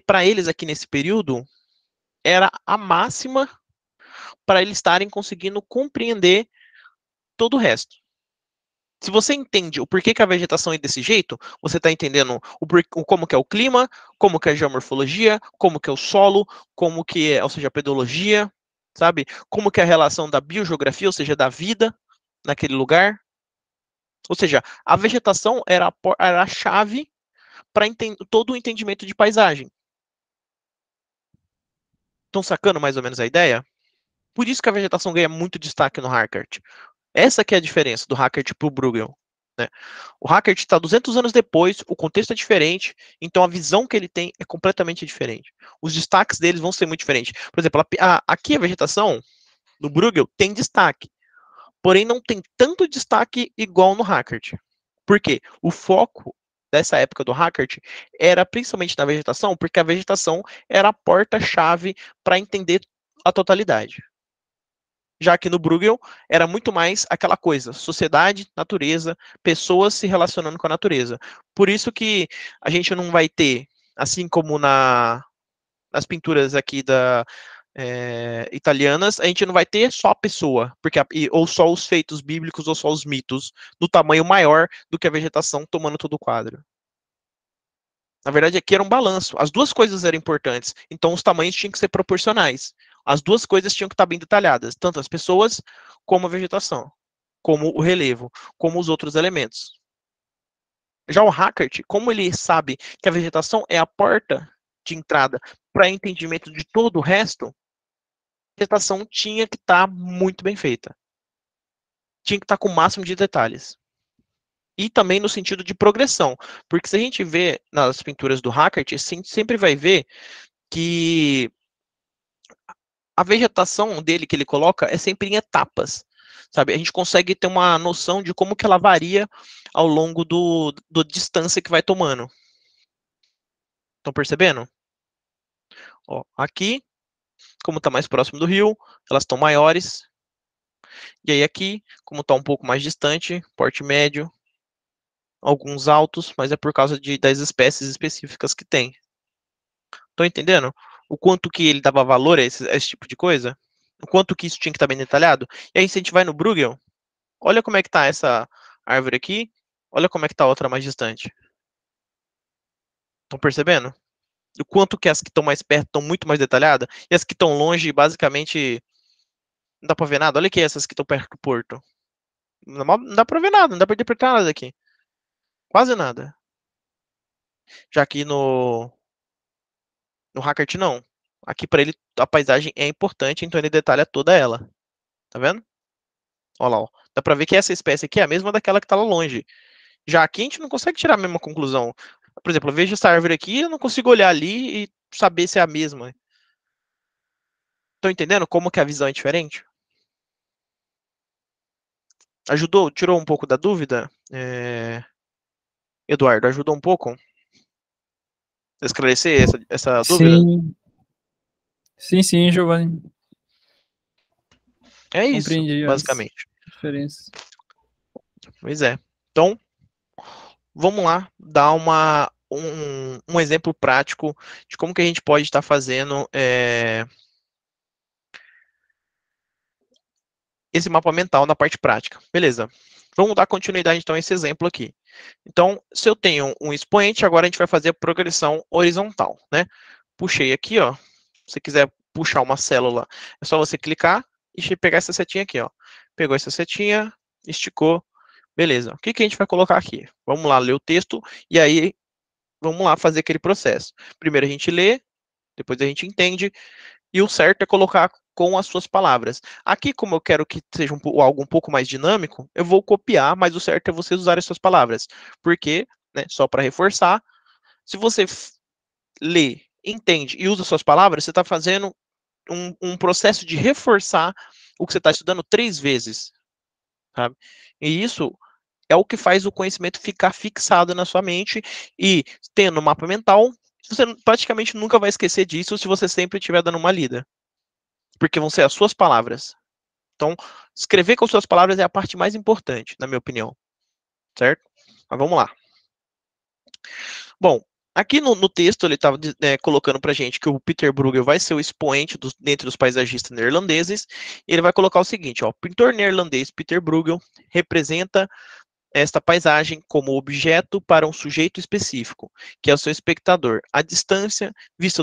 para eles aqui nesse período, era a máxima para eles estarem conseguindo compreender todo o resto. Se você entende o porquê que a vegetação é desse jeito, você está entendendo como que é o clima, como que é a geomorfologia, como que é o solo, como que é, ou seja, a pedologia, sabe? Como que é a relação da biogeografia, ou seja, da vida naquele lugar. Ou seja, a vegetação era a chave para todo o entendimento de paisagem. Estão sacando mais ou menos a ideia? Por isso que a vegetação ganha muito destaque no Hackert. Essa que é a diferença do Hackert para o Bruegel. né? O Hackert está 200 anos depois, o contexto é diferente, então a visão que ele tem é completamente diferente. Os destaques deles vão ser muito diferentes. Por exemplo, aqui a vegetação, no Bruegel, tem destaque, porém não tem tanto destaque igual no Hackert. Por quê? O foco dessa época do Hackert era principalmente na vegetação, porque a vegetação era a porta-chave para entender a totalidade. Já que no Bruegel era muito mais aquela coisa, sociedade, natureza, pessoas se relacionando com a natureza. Por isso que a gente não vai ter, assim como nas pinturas aqui italianas, a gente não vai ter só a pessoa, porque ou só os feitos bíblicos ou só os mitos, no tamanho maior do que a vegetação tomando todo o quadro. Na verdade, aqui era um balanço. As duas coisas eram importantes, então os tamanhos tinham que ser proporcionais. As duas coisas tinham que estar bem detalhadas, tanto as pessoas como a vegetação, como o relevo, como os outros elementos. Já o Hackert, como ele sabe que a vegetação é a porta de entrada para entendimento de todo o resto, a vegetação tinha que estar muito bem feita. Tinha que estar com o máximo de detalhes. E também no sentido de progressão, porque se a gente vê nas pinturas do Hackert, a gente sempre vai ver que a vegetação dele que ele coloca é sempre em etapas, sabe? A gente consegue ter uma noção de como que ela varia ao longo do distância que vai tomando. Estão percebendo? Ó, aqui, como está mais próximo do rio, elas estão maiores. E aí aqui, como está um pouco mais distante, porte médio, alguns altos, mas é por causa das espécies específicas que tem. Estão entendendo? O quanto que ele dava valor a esse tipo de coisa? O quanto que isso tinha que estar bem detalhado? E aí, se a gente vai no Bruegel, olha como é que tá essa árvore aqui, olha como é que tá a outra mais distante. Estão percebendo? O quanto que as que estão mais perto estão muito mais detalhadas, e as que estão longe, basicamente, não dá pra ver nada. Olha aqui essas que estão perto do porto. Não dá pra ver nada, não dá pra interpretar nada aqui. Quase nada. Já aqui no Hackert, não. Aqui para ele a paisagem é importante, então ele detalha toda ela. Tá vendo? Olha lá, ó. Dá pra ver que essa espécie aqui é a mesma daquela que tá lá longe. Já aqui a gente não consegue tirar a mesma conclusão. Por exemplo, eu vejo essa árvore aqui, eu não consigo olhar ali e saber se é a mesma. Estão entendendo como que a visão é diferente? Ajudou? Tirou um pouco da dúvida? Eduardo, ajudou um pouco a esclarecer essa dúvida? Sim, sim, Giovanni. É isso, Compreendi as basicamente. diferenças. Pois é. Então, vamos lá dar um exemplo prático de como que a gente pode estar fazendo esse mapa mental na parte prática. Beleza. Vamos dar continuidade, então, a esse exemplo aqui. Então, se eu tenho um expoente, agora a gente vai fazer a progressão horizontal, né? Puxei aqui, ó. Se você quiser puxar uma célula, é só você clicar e pegar essa setinha aqui, ó. Pegou essa setinha, esticou, beleza. O que que a gente vai colocar aqui? Vamos lá ler o texto e aí vamos lá fazer aquele processo. Primeiro a gente lê, depois a gente entende, e o certo é colocar com as suas palavras. Aqui, como eu quero que seja algo um pouco mais dinâmico, eu vou copiar, mas o certo é vocês usarem as suas palavras. Porque, né, só para reforçar, se você lê, entende e usa suas palavras, você está fazendo um processo de reforçar o que você está estudando 3 vezes. Sabe? E isso é o que faz o conhecimento ficar fixado na sua mente e tendo um mapa mental, você praticamente nunca vai esquecer disso se você sempre estiver dando uma lida, porque vão ser as suas palavras. Então, escrever com suas palavras é a parte mais importante, na minha opinião, certo? Mas vamos lá. Bom, aqui no texto ele estava colocando para gente que o Peter Bruegel vai ser o expoente dentre os paisagistas neerlandeses, e ele vai colocar o seguinte, ó, o pintor neerlandês Peter Bruegel representa esta paisagem como objeto para um sujeito específico, que é o seu espectador, à distância, vista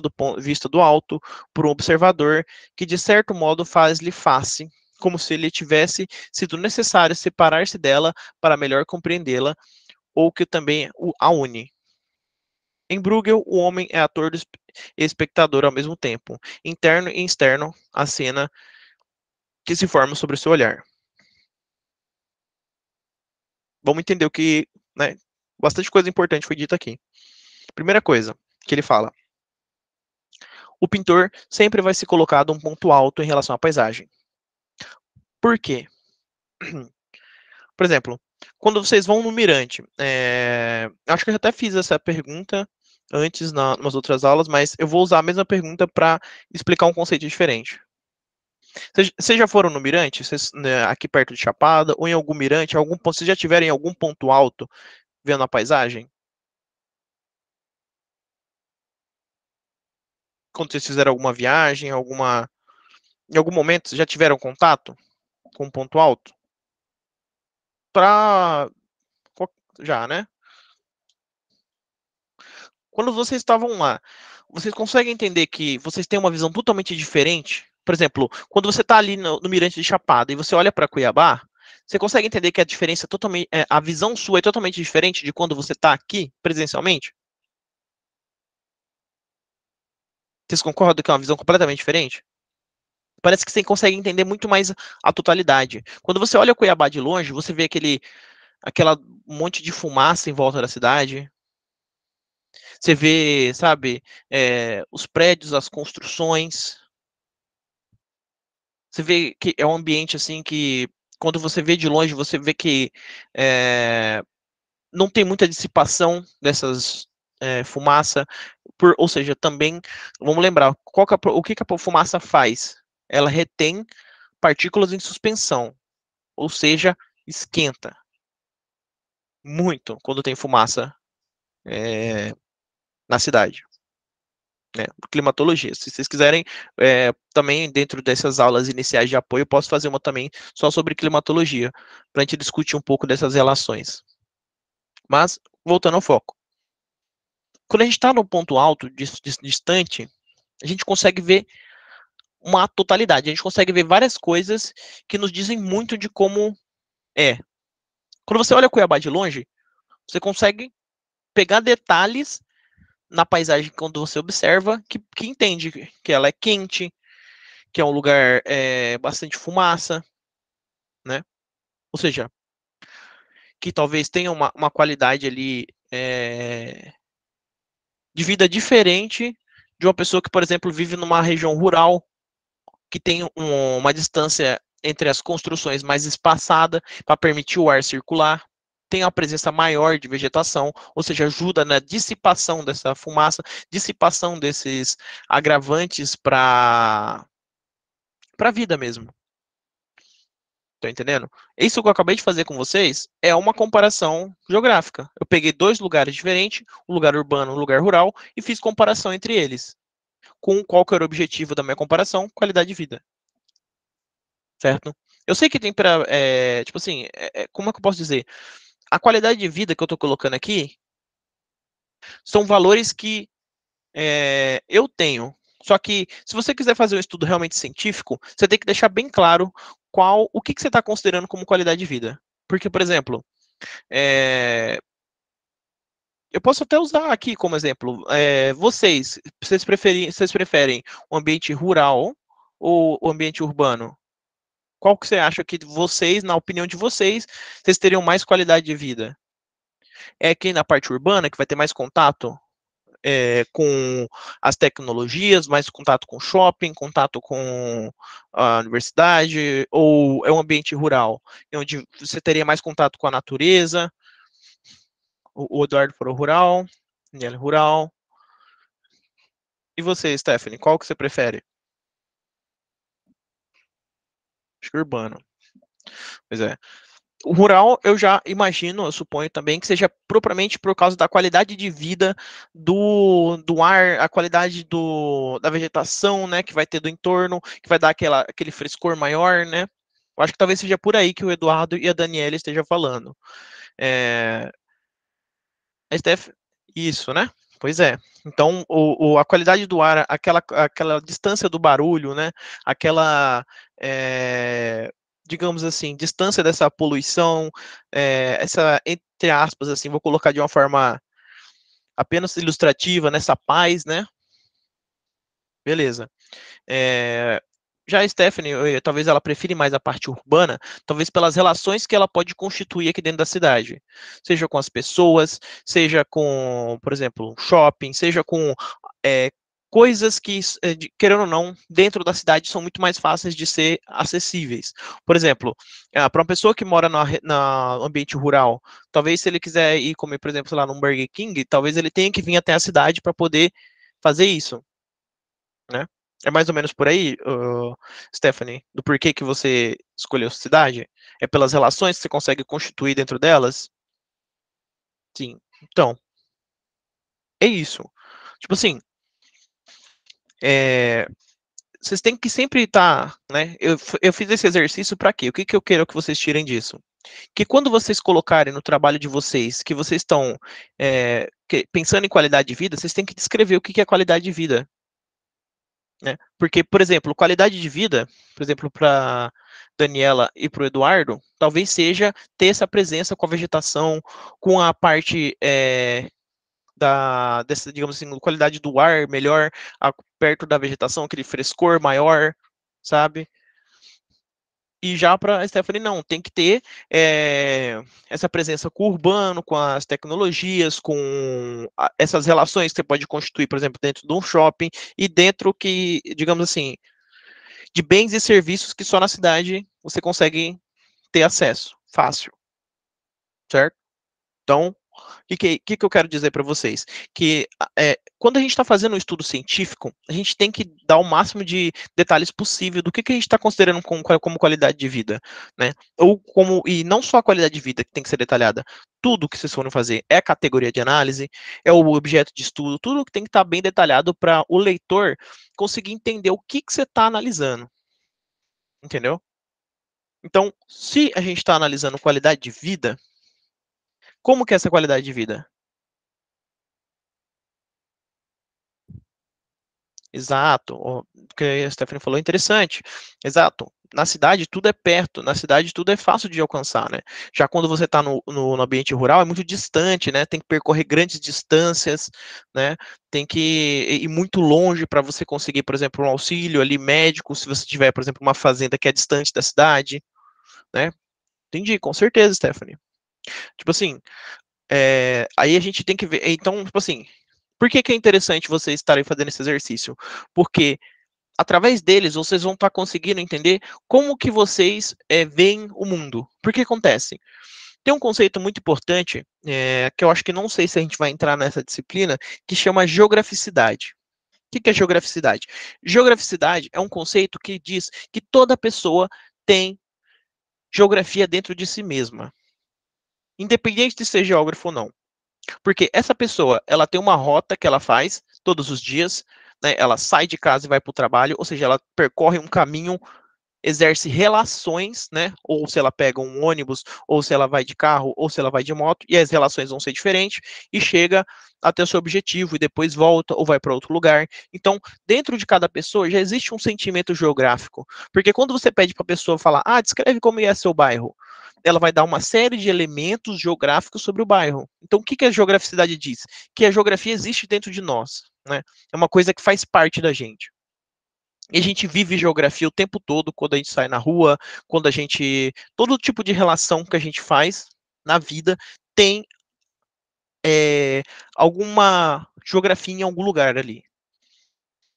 do alto, por um observador, que de certo modo faz-lhe face, como se lhe tivesse sido necessário separar-se dela para melhor compreendê-la, ou que também a une. Em Bruegel, o homem é ator e espectador ao mesmo tempo, interno e externo à cena que se forma sobre o seu olhar. Vamos entender o que, né, bastante coisa importante foi dita aqui. Primeira coisa que ele fala: o pintor sempre vai se colocar um ponto alto em relação à paisagem. Por quê? Por exemplo, quando vocês vão no mirante, acho que eu até fiz essa pergunta antes nas outras aulas, mas eu vou usar a mesma pergunta para explicar um conceito diferente. Vocês já foram no mirante? Vocês, né, aqui perto de Chapada, ou em algum mirante, algum ponto, vocês já tiveram em algum ponto alto vendo a paisagem? Quando vocês fizeram alguma viagem, em algum momento, vocês já tiveram contato com um ponto alto? Pra... Já, né? Quando vocês estavam lá, vocês conseguem entender que vocês têm uma visão totalmente diferente? Por exemplo, quando você está ali no Mirante de Chapada e você olha para Cuiabá, você consegue entender que a diferença é totalmente, a visão sua é totalmente diferente de quando você está aqui presencialmente? Vocês concordam que é uma visão completamente diferente? Parece que você consegue entender muito mais a totalidade. Quando você olha Cuiabá de longe, você vê aquela monte de fumaça em volta da cidade. Você vê, sabe, os prédios, as construções. Você vê que é um ambiente assim que, quando você vê de longe, você vê que é, não tem muita dissipação dessas fumaça. Ou seja, também, vamos lembrar, o que a fumaça faz? Ela retém partículas em suspensão, ou seja, esquenta muito quando tem fumaça é, na cidade. Né, climatologia. Se vocês quiserem, também dentro dessas aulas iniciais de apoio, eu posso fazer uma também só sobre climatologia, para a gente discutir um pouco dessas relações. Mas, voltando ao foco. Quando a gente está no ponto alto, distante, a gente consegue ver uma totalidade, a gente consegue ver várias coisas que nos dizem muito de como é. Quando você olha Cuiabá de longe, você consegue pegar detalhes na paisagem quando você observa, que entende que ela é quente, que é um lugar bastante fumaça, né? Ou seja, que talvez tenha uma qualidade ali de vida diferente de uma pessoa que, por exemplo, vive numa região rural, que tem uma distância entre as construções mais espaçada para permitir o ar circular, tem uma presença maior de vegetação, ou seja, ajuda na dissipação dessa fumaça, dissipação desses agravantes para a vida mesmo. Tá entendendo? Isso que eu acabei de fazer com vocês é uma comparação geográfica. Eu peguei dois lugares diferentes, um lugar urbano e um lugar rural, e fiz comparação entre eles. Com qual que era o objetivo da minha comparação? Qualidade de vida. Certo? Eu sei que tem para, tipo assim, como é que eu posso dizer? A qualidade de vida que eu estou colocando aqui são valores que eu tenho. Só que, se você quiser fazer um estudo realmente científico, você tem que deixar bem claro o que você está considerando como qualidade de vida. Porque, por exemplo, eu posso até usar aqui como exemplo. Vocês preferem o ambiente rural ou o ambiente urbano? Qual que você acha que vocês, na opinião de vocês, vocês teriam mais qualidade de vida? É aqui na parte urbana, que vai ter mais contato com as tecnologias, mais contato com shopping, contato com a universidade, ou é um ambiente rural, onde você teria mais contato com a natureza? O Eduardo falou rural, Daniela rural. E você, Stephanie, qual que você prefere? Acho que urbano. Pois é. O rural, eu já imagino, eu suponho também que seja propriamente por causa da qualidade de vida do ar, a qualidade da vegetação, né, que vai ter do entorno, que vai dar aquele frescor maior, né? Eu acho que talvez seja por aí que o Eduardo e a Daniela estejam falando. É, a Steph, isso, né? Pois é. Então, a qualidade do ar, aquela distância do barulho, né? Aquela, digamos assim, distância dessa poluição, essa, entre aspas, assim, vou colocar de uma forma apenas ilustrativa, nessa paz, né? Beleza. Já a Stephanie, talvez ela prefira mais a parte urbana, talvez pelas relações que ela pode constituir aqui dentro da cidade. Seja com as pessoas, seja com, por exemplo, shopping, seja com é, coisas que, querendo ou não, dentro da cidade são muito mais fáceis de ser acessíveis. Por exemplo, para uma pessoa que mora no ambiente rural, talvez se ele quiser ir comer, por exemplo, sei lá, num Burger King, talvez ele tenha que vir até a cidade para poder fazer isso, né? É mais ou menos por aí, Stephanie, do porquê que você escolheu cidade? É pelas relações que você consegue constituir dentro delas? Sim. Então, é isso. Tipo assim, é, vocês têm que sempre estar, né? Eu fiz esse exercício para quê? O que eu quero que vocês tirem disso? Que quando vocês colocarem no trabalho de vocês que vocês estão pensando em qualidade de vida, vocês têm que descrever o que é qualidade de vida, né? Porque, por exemplo, qualidade de vida, por exemplo, para Daniela e para o Eduardo, talvez seja ter essa presença com a vegetação, com a parte dessa, digamos assim, qualidade do ar melhor, perto da vegetação, aquele frescor maior, sabe? E já para a Stephanie, não, tem que ter essa presença com o urbano, com as tecnologias, com essas relações que você pode constituir, por exemplo, dentro de um shopping e dentro que, digamos assim, de bens e serviços que só na cidade você consegue ter acesso fácil, certo? Então, o que eu quero dizer para vocês? Que quando a gente está fazendo um estudo científico, a gente tem que dar o máximo de detalhes possível do que a gente está considerando como qualidade de vida, né? E não só a qualidade de vida que tem que ser detalhada, tudo que vocês forem fazer é a categoria de análise, é o objeto de estudo, tudo que tem que estar bem detalhado para o leitor conseguir entender o que você está analisando, entendeu? Então, se a gente está analisando qualidade de vida, como que é essa qualidade de vida? Exato, o que a Stephanie falou é interessante. Exato. Na cidade tudo é perto, na cidade tudo é fácil de alcançar, né? Já quando você está no ambiente rural é muito distante, né? Tem que percorrer grandes distâncias, né? Tem que ir muito longe para você conseguir, por exemplo, um auxílio ali médico, se você tiver, por exemplo, uma fazenda que é distante da cidade, né? Entendi, com certeza, Stephanie. Tipo assim, aí a gente tem que ver. Então, tipo assim, por que é interessante vocês estarem fazendo esse exercício? Porque através deles vocês vão estar conseguindo entender como que vocês veem o mundo. Porque acontece? Tem um conceito muito importante, que eu acho que não sei se a gente vai entrar nessa disciplina, que chama geograficidade. O que é geograficidade? Geograficidade é um conceito que diz que toda pessoa tem geografia dentro de si mesma, independente de ser geógrafo ou não. Porque essa pessoa, ela tem uma rota que ela faz todos os dias, né? Ela sai de casa e vai para o trabalho, ou seja, ela percorre um caminho, exerce relações, né? Ou se ela pega um ônibus, ou se ela vai de carro, ou se ela vai de moto, e as relações vão ser diferentes, e chega até o seu objetivo, e depois volta, ou vai para outro lugar. Então, dentro de cada pessoa já existe um sentimento geográfico. Porque quando você pede para a pessoa falar, descreve como é seu bairro, ela vai dar uma série de elementos geográficos sobre o bairro. Então, o que a geograficidade diz? Que a geografia existe dentro de nós, né? É uma coisa que faz parte da gente. E a gente vive geografia o tempo todo, quando a gente sai na rua, quando a gente. Todo tipo de relação que a gente faz na vida tem alguma geografia em algum lugar ali.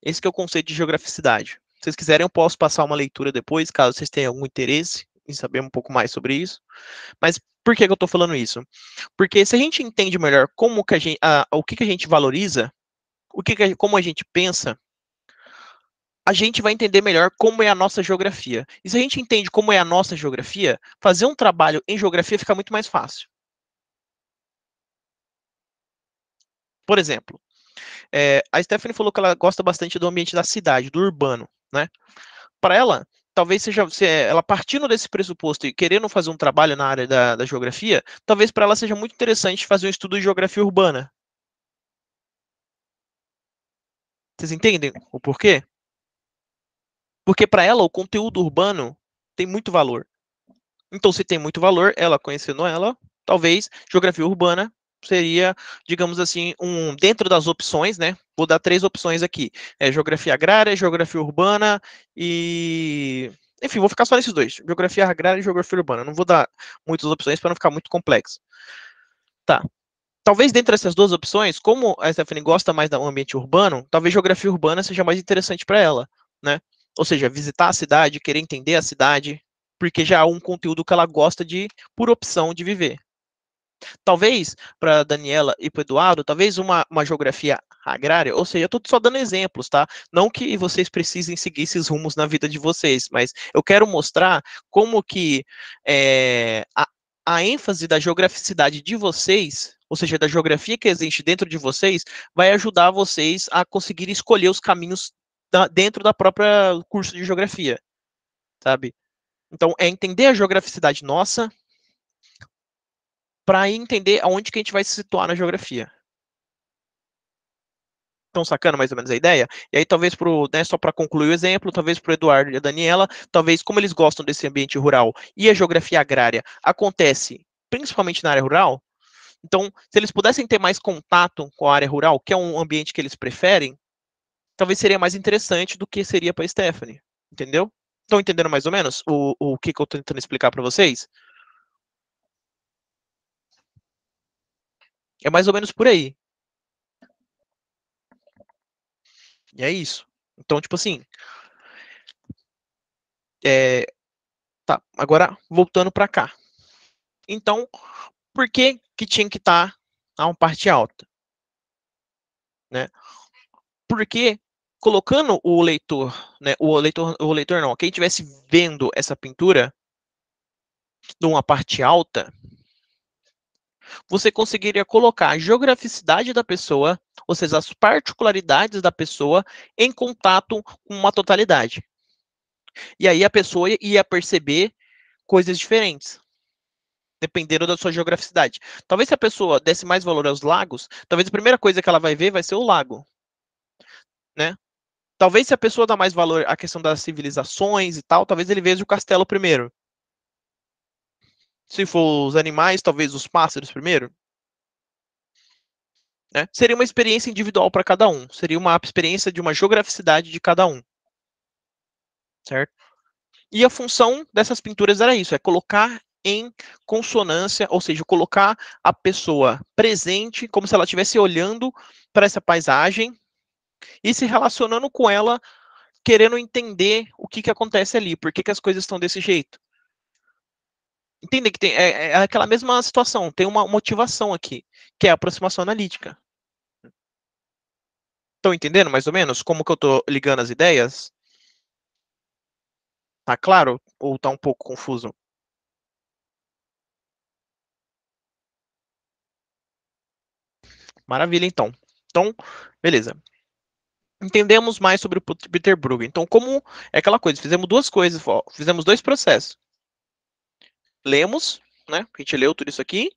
Esse que é o conceito de geograficidade. Se vocês quiserem, eu posso passar uma leitura depois, caso vocês tenham algum interesse em saber um pouco mais sobre isso. Mas por que eu estou falando isso? Porque se a gente entende melhor como que o que a gente valoriza, como a gente pensa, a gente vai entender melhor como é a nossa geografia. E se a gente entende como é a nossa geografia, fazer um trabalho em geografia fica muito mais fácil. Por exemplo, a Stephanie falou que ela gosta bastante do ambiente da cidade, do urbano, né? Para ela, talvez seja, se ela partindo desse pressuposto e querendo fazer um trabalho na área da geografia, talvez para ela seja muito interessante fazer um estudo de geografia urbana. Vocês entendem o porquê? Porque para ela o conteúdo urbano tem muito valor. Então, se tem muito valor, ela conhecendo ela, talvez geografia urbana seria, digamos assim, dentro das opções, né? Vou dar 3 opções aqui: geografia agrária, geografia urbana e, enfim, vou ficar só nesses dois: geografia agrária e geografia urbana. Não vou dar muitas opções para não ficar muito complexo. Tá. Talvez dentre essas duas opções, como a Stephanie gosta mais do ambiente urbano, talvez geografia urbana seja mais interessante para ela, né? Ou seja, visitar a cidade, querer entender a cidade, porque já é um conteúdo que ela gosta de, por opção de viver. Talvez para a Daniela e para o Eduardo, talvez uma geografia agrária, ou seja, eu estou só dando exemplos, tá? Não que vocês precisem seguir esses rumos na vida de vocês, mas eu quero mostrar como que a ênfase da geograficidade de vocês, ou seja, da geografia que existe dentro de vocês, vai ajudar vocês a conseguir escolher os caminhos dentro da própria curso de geografia, sabe? Então, é entender a geograficidade nossa, para entender aonde que a gente vai se situar na geografia. Estão sacando mais ou menos a ideia? E aí, talvez, né, só para concluir o exemplo, talvez para o Eduardo e a Daniela, talvez, como eles gostam desse ambiente rural e a geografia agrária acontece principalmente na área rural, então, se eles pudessem ter mais contato com a área rural, que é um ambiente que eles preferem, talvez seria mais interessante do que seria para a Stephanie. Entendeu? Estão entendendo mais ou menos o que eu estou tentando explicar para vocês? É mais ou menos por aí. E é isso. Então, tipo assim, tá, agora voltando para cá. Então, por que que tinha que estar a uma parte alta, né? Porque colocando o leitor, né, o leitor não, quem estivesse vendo essa pintura numa parte alta, você conseguiria colocar a geograficidade da pessoa, ou seja, as particularidades da pessoa em contato com uma totalidade. E aí a pessoa ia perceber coisas diferentes, dependendo da sua geograficidade. Talvez se a pessoa desse mais valor aos lagos, talvez a primeira coisa que ela vai ver vai ser o lago, né? Talvez se a pessoa dá mais valor à questão das civilizações e tal, talvez ele veja o castelo primeiro. Se for os animais, talvez os pássaros primeiro. Né? Seria uma experiência individual para cada um. Seria uma experiência de uma geograficidade de cada um. Certo? E a função dessas pinturas era isso, é colocar em consonância, ou seja, colocar a pessoa presente, como se ela estivesse olhando para essa paisagem e se relacionando com ela, querendo entender o que acontece ali, por que as coisas estão desse jeito. Entende que é aquela mesma situação, tem uma motivação aqui, que é a aproximação analítica. Estão entendendo mais ou menos como que eu estou ligando as ideias? Tá claro? Ou tá um pouco confuso? Maravilha, então. Então, beleza. Entendemos mais sobre o Peter Bruegel. Então, como é aquela coisa, fizemos duas coisas, ó, fizemos dois processos. Lemos, né? A gente leu tudo isso aqui,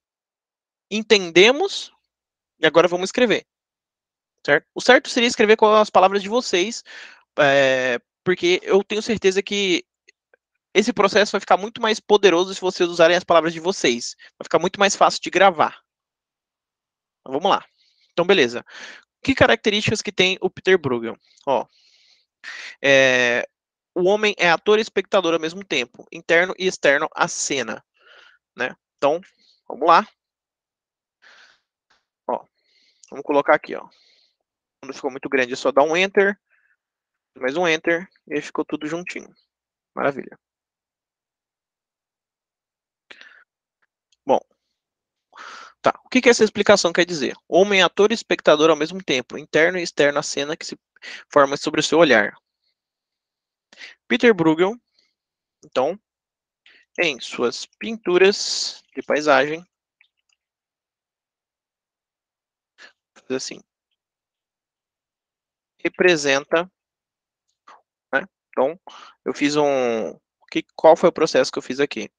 entendemos e agora vamos escrever. Certo? O certo seria escrever com as palavras de vocês, porque eu tenho certeza que esse processo vai ficar muito mais poderoso se vocês usarem as palavras de vocês. Vai ficar muito mais fácil de gravar. Então, vamos lá. Então, beleza. Que características que tem o Peter Bruegel? Ó, o homem é ator e espectador ao mesmo tempo, interno e externo à cena, né? Então, vamos lá. Ó, vamos colocar aqui, ó. Quando ficou muito grande, é só dar um enter, mais um enter, e aí ficou tudo juntinho. Maravilha. Bom, tá. O que essa explicação quer dizer? Homem, ator e espectador ao mesmo tempo, interno e externo à cena que se forma sobre o seu olhar. Peter Bruegel, então, em suas pinturas de paisagem, assim, representa, né? Então, eu fiz qual foi o processo que eu fiz aqui?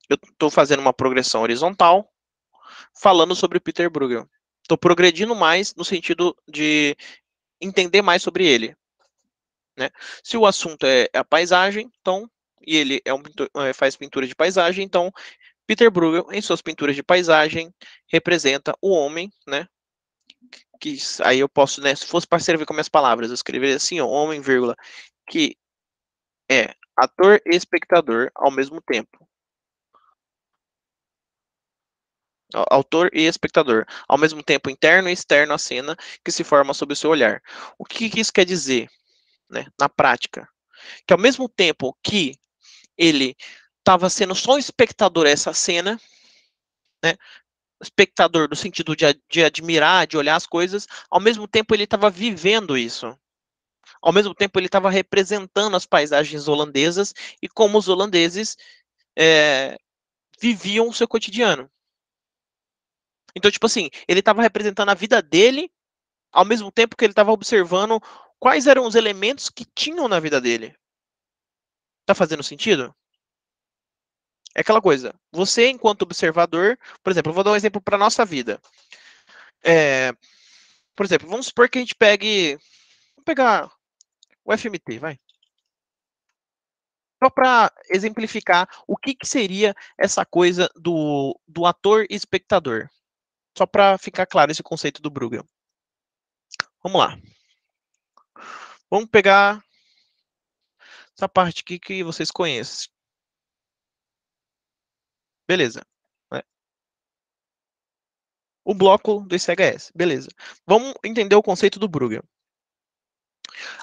Eu estou fazendo uma progressão horizontal, falando sobre Peter Bruegel. Estou progredindo mais no sentido de entender mais sobre ele, né? Se o assunto é a paisagem, então, e ele faz pintura de paisagem, então Peter Bruegel, em suas pinturas de paisagem, representa o homem, né? Que aí eu posso, né? Se fosse para escrever com minhas palavras, eu escreveria assim, ó, homem, vírgula, que é ator e espectador ao mesmo tempo. Autor e espectador, ao mesmo tempo interno e externo à cena que se forma sob o seu olhar. O que isso quer dizer, né, na prática? Que ao mesmo tempo que ele estava sendo só um espectador dessa cena, né, espectador do sentido de admirar, de olhar as coisas, ao mesmo tempo ele estava vivendo isso. Ao mesmo tempo ele estava representando as paisagens holandesas e como os holandeses é, viviam o seu cotidiano. Então, tipo assim, ele estava representando a vida dele, ao mesmo tempo que ele estava observando quais eram os elementos que tinham na vida dele. Tá fazendo sentido? É aquela coisa. Você, enquanto observador, por exemplo, eu vou dar um exemplo para nossa vida. É, por exemplo, vamos supor que a gente pegue. Vamos pegar o FMT, vai. Só para exemplificar o que seria essa coisa do ator e espectador. Só para ficar claro esse conceito do Bruegel. Vamos lá. Vamos pegar essa parte aqui que vocês conhecem. Beleza. Né? O bloco do ICHS. Beleza. Vamos entender o conceito do Bruegel.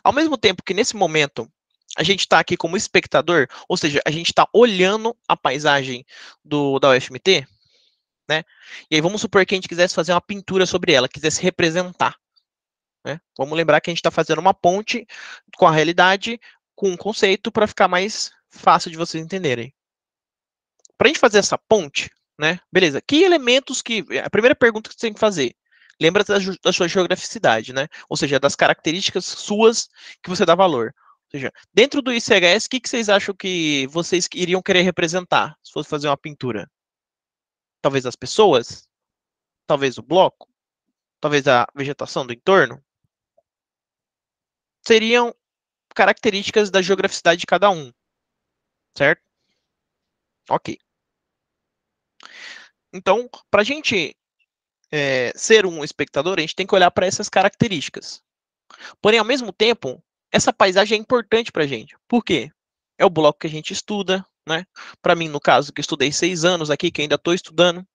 Ao mesmo tempo que nesse momento a gente está aqui como espectador, ou seja, a gente está olhando a paisagem da UFMT, né? E aí vamos supor que a gente quisesse fazer uma pintura sobre ela, quisesse representar. Né? Vamos lembrar que a gente está fazendo uma ponte com a realidade, com um conceito, para ficar mais fácil de vocês entenderem. Para a gente fazer essa ponte, né? Beleza. Que elementos que. A primeira pergunta que você tem que fazer. Lembra da sua geograficidade, né? Ou seja, das características suas que você dá valor. Ou seja, dentro do ICHS, o que vocês acham que vocês iriam querer representar se fosse fazer uma pintura? Talvez as pessoas? Talvez o bloco? Talvez a vegetação do entorno? Seriam características da geograficidade de cada um, certo? Ok. Então, para a gente ser um espectador, a gente tem que olhar para essas características. Porém, ao mesmo tempo, essa paisagem é importante para a gente. Por quê? É o bloco que a gente estuda, né? Para mim, no caso, que estudei 6 anos aqui, que ainda estou estudando,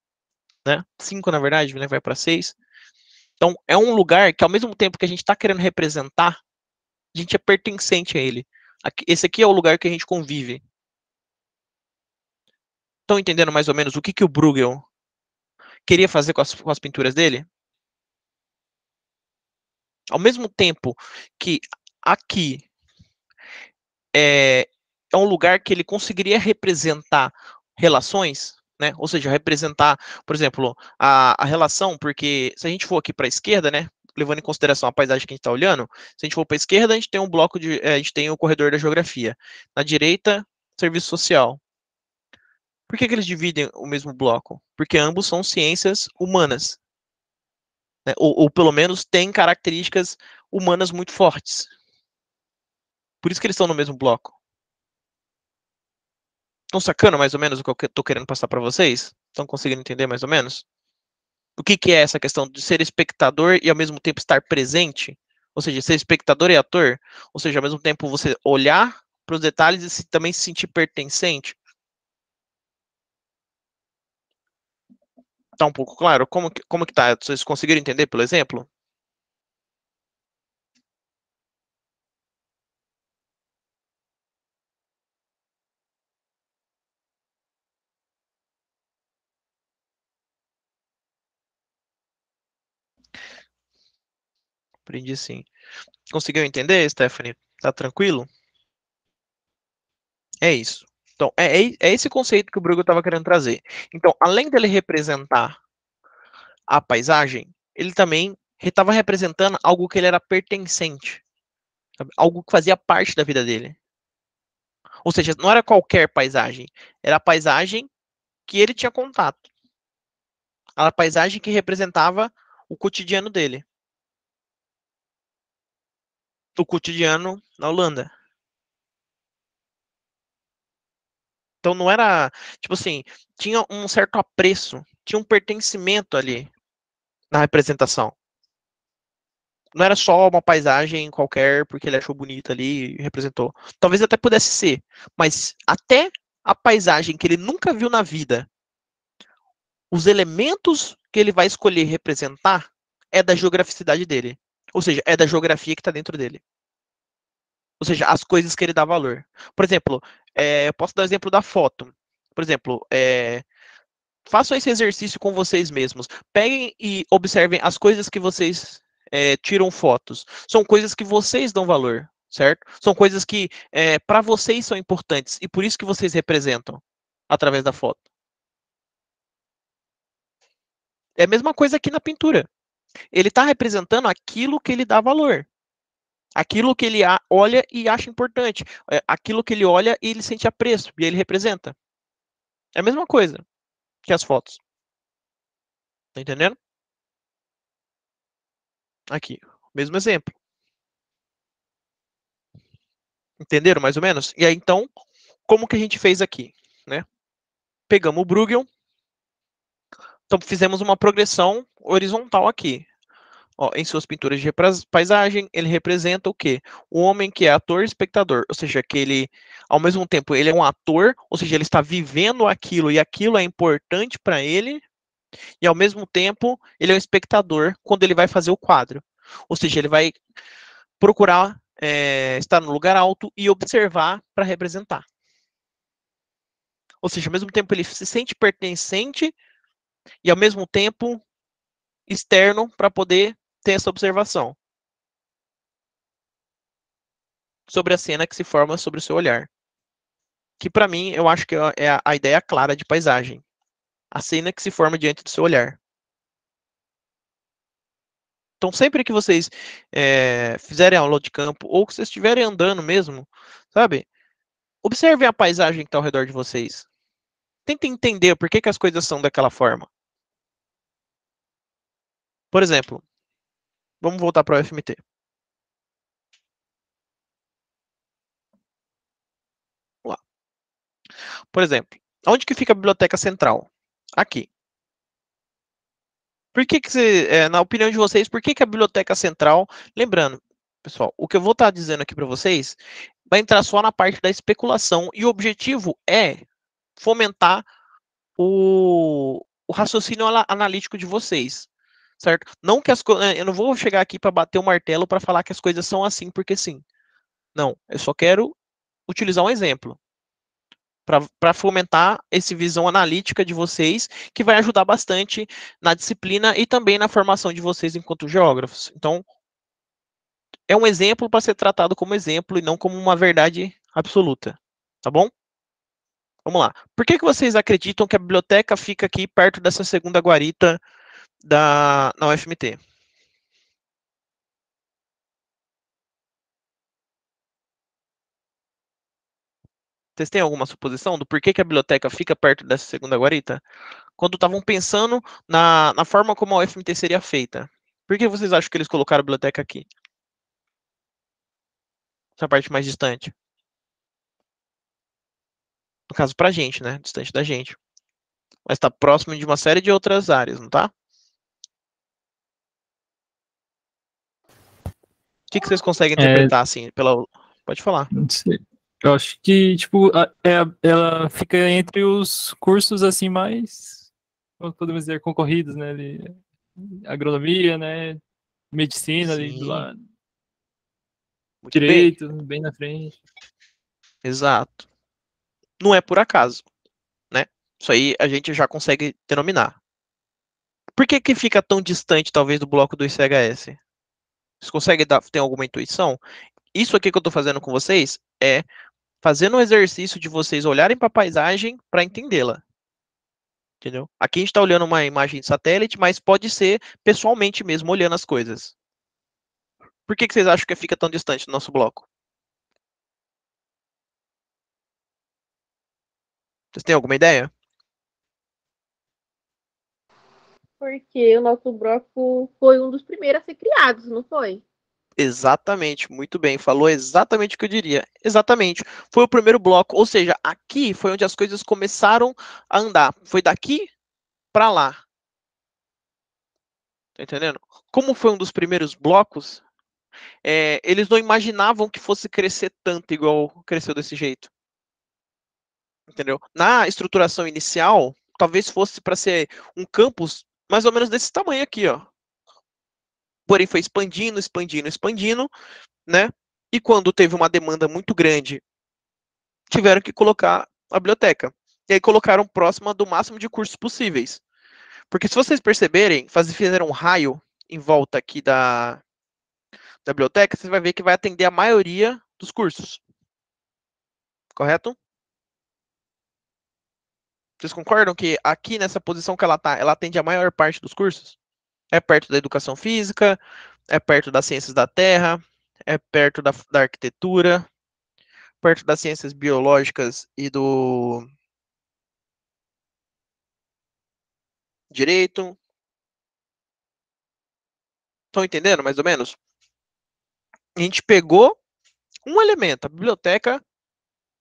né? 5, na verdade, né? Vai para 6. Então, é um lugar que, ao mesmo tempo que a gente está querendo representar, a gente é pertencente a ele. Esse aqui é o lugar que a gente convive. Estão entendendo mais ou menos o que o Bruegel queria fazer com as pinturas dele? Ao mesmo tempo que aqui é um lugar que ele conseguiria representar relações, né? Ou seja, representar, por exemplo, a relação, porque se a gente for aqui para a esquerda, né? Levando em consideração a paisagem que a gente está olhando, se a gente for para a esquerda, a gente tem um bloco a gente tem o corredor da geografia. Na direita, serviço social. Por que eles dividem o mesmo bloco? Porque ambos são ciências humanas, né? Ou pelo menos têm características humanas muito fortes. Por isso que eles estão no mesmo bloco. Estão sacando mais ou menos o que eu estou querendo passar para vocês? Estão conseguindo entender mais ou menos? O que é essa questão de ser espectador e ao mesmo tempo estar presente? Ou seja, ser espectador e ator? Ou seja, ao mesmo tempo você olhar para os detalhes e também se sentir pertencente? Tá um pouco claro? Como que tá? Vocês conseguiram entender pelo exemplo? Aprendi sim. Conseguiu entender, Stephanie? Tá tranquilo? É isso. Então, é esse conceito que o Bruegel estava querendo trazer. Então, além dele representar a paisagem, ele também estava representando algo que ele era pertencente, sabe? Algo que fazia parte da vida dele. Ou seja, não era qualquer paisagem, era a paisagem que ele tinha contato. A paisagem que representava o cotidiano dele. O cotidiano na Holanda. Então não era, tipo assim, tinha um certo apreço, tinha um pertencimento ali na representação. Não era só uma paisagem qualquer porque ele achou bonita ali e representou. Talvez até pudesse ser, mas até a paisagem que ele nunca viu na vida, os elementos que ele vai escolher representar é da geograficidade dele. Ou seja, é da geografia que está dentro dele. Ou seja, as coisas que ele dá valor. Por exemplo, eu posso dar o exemplo da foto. Por exemplo, façam esse exercício com vocês mesmos. Peguem e observem as coisas que vocês tiram fotos. São coisas que vocês dão valor, certo? São coisas que para vocês são importantes e por isso que vocês representam através da foto. É a mesma coisa aqui na pintura. Ele está representando aquilo que ele dá valor. Aquilo que ele olha e acha importante. Aquilo que ele olha e ele sente apreço. E ele representa. É a mesma coisa que as fotos. Tá entendendo? Aqui. Mesmo exemplo. Entenderam mais ou menos? E aí, então, como que a gente fez aqui? Né? Pegamos o Bruegel. Então, fizemos uma progressão horizontal aqui. Ó, em suas pinturas de paisagem, ele representa o quê? O homem que é ator e espectador, ou seja, que ele, ao mesmo tempo, ele é um ator, ou seja, ele está vivendo aquilo e aquilo é importante para ele, e ao mesmo tempo, ele é um espectador quando ele vai fazer o quadro. Ou seja, ele vai procurar estar no lugar alto e observar para representar. Ou seja, ao mesmo tempo, ele se sente pertencente e ao mesmo tempo externo para poder ter essa observação sobre a cena que se forma sobre o seu olhar. Que para mim, eu acho que é a ideia clara de paisagem. A cena que se forma diante do seu olhar. Então, sempre que vocês fizerem aula de campo, ou que vocês estiverem andando mesmo, sabe? Observem a paisagem que está ao redor de vocês. Tentem entender por que as coisas são daquela forma. Por exemplo, vamos voltar para o FMT. Vamos lá. Por exemplo, onde que fica a biblioteca central? Aqui. Por que na opinião de vocês, por que a biblioteca central... Lembrando, pessoal, o que eu vou estar dizendo aqui para vocês vai entrar só na parte da especulação e o objetivo é fomentar o raciocínio analítico de vocês, certo? Não que eu não vou chegar aqui para bater o martelo para falar que as coisas são assim porque sim. Não, eu só quero utilizar um exemplo para fomentar essa visão analítica de vocês, que vai ajudar bastante na disciplina e também na formação de vocês enquanto geógrafos. Então, é um exemplo para ser tratado como exemplo e não como uma verdade absoluta, tá bom? Vamos lá. Por que vocês acreditam que a biblioteca fica aqui perto dessa segunda guarita na UFMT? Vocês têm alguma suposição do porquê que a biblioteca fica perto dessa segunda guarita? Quando estavam pensando na forma como a UFMT seria feita. Por que vocês acham que eles colocaram a biblioteca aqui? Essa parte mais distante. No caso, pra gente, né? Distante da gente. Mas tá próximo de uma série de outras áreas, não tá? O que vocês conseguem É, interpretar, assim, pela... Pode falar. não sei. Eu acho que, tipo, ela fica entre os cursos, assim, mais, como podemos dizer, concorridos, né? Ali, agronomia, né? Medicina ali do Sim, lado. muito bem. Direito, bem na frente. Exato. Não é por acaso, né? Isso aí a gente já consegue denominar. Por que fica tão distante, talvez, do bloco do ICHS? Vocês conseguem ter alguma intuição? Isso aqui que eu estou fazendo com vocês é fazendo um exercício de vocês olharem para a paisagem para entendê-la. Entendeu? Aqui a gente está olhando uma imagem de satélite, mas pode ser pessoalmente mesmo, olhando as coisas. Por que vocês acham que fica tão distante do nosso bloco? Vocês têm alguma ideia? Porque o nosso bloco foi um dos primeiros a ser criados, não foi? Exatamente, muito bem, falou exatamente o que eu diria. Exatamente. Foi o primeiro bloco, ou seja, aqui foi onde as coisas começaram a andar. Foi daqui para lá, tá entendendo? Como foi um dos primeiros blocos, eles não imaginavam que fosse crescer tanto igual cresceu desse jeito, entendeu? Na estruturação inicial, talvez fosse para ser um campus mais ou menos desse tamanho aqui, ó. Porém, foi expandindo, expandindo, expandindo, né? E quando teve uma demanda muito grande, tiveram que colocar a biblioteca. E aí colocaram próxima do máximo de cursos possíveis. Porque se vocês perceberem, fizeram um raio em volta aqui da biblioteca, você vai ver que vai atender a maioria dos cursos. Correto? Vocês concordam que aqui nessa posição que ela está, ela atende a maior parte dos cursos? É perto da educação física, é perto das ciências da terra, é perto da arquitetura, perto das ciências biológicas e do direito. Estão entendendo, mais ou menos? A gente pegou um elemento, a biblioteca,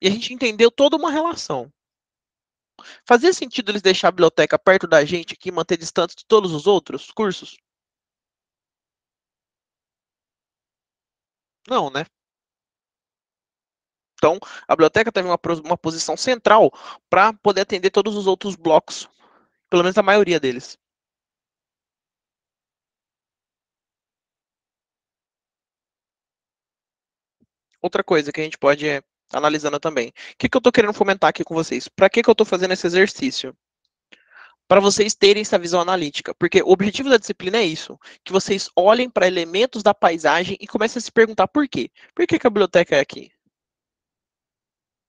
e a gente entendeu toda uma relação. Fazia sentido eles deixar a biblioteca perto da gente aqui e manter distante de todos os outros cursos? Não, né? Então, a biblioteca teve uma posição central para poder atender todos os outros blocos, pelo menos a maioria deles. Outra coisa que a gente pode analisando também. O que eu estou querendo fomentar aqui com vocês? Para que eu estou fazendo esse exercício? Para vocês terem essa visão analítica, porque o objetivo da disciplina é isso, que vocês olhem para elementos da paisagem e comecem a se perguntar por quê? Por que a biblioteca é aqui?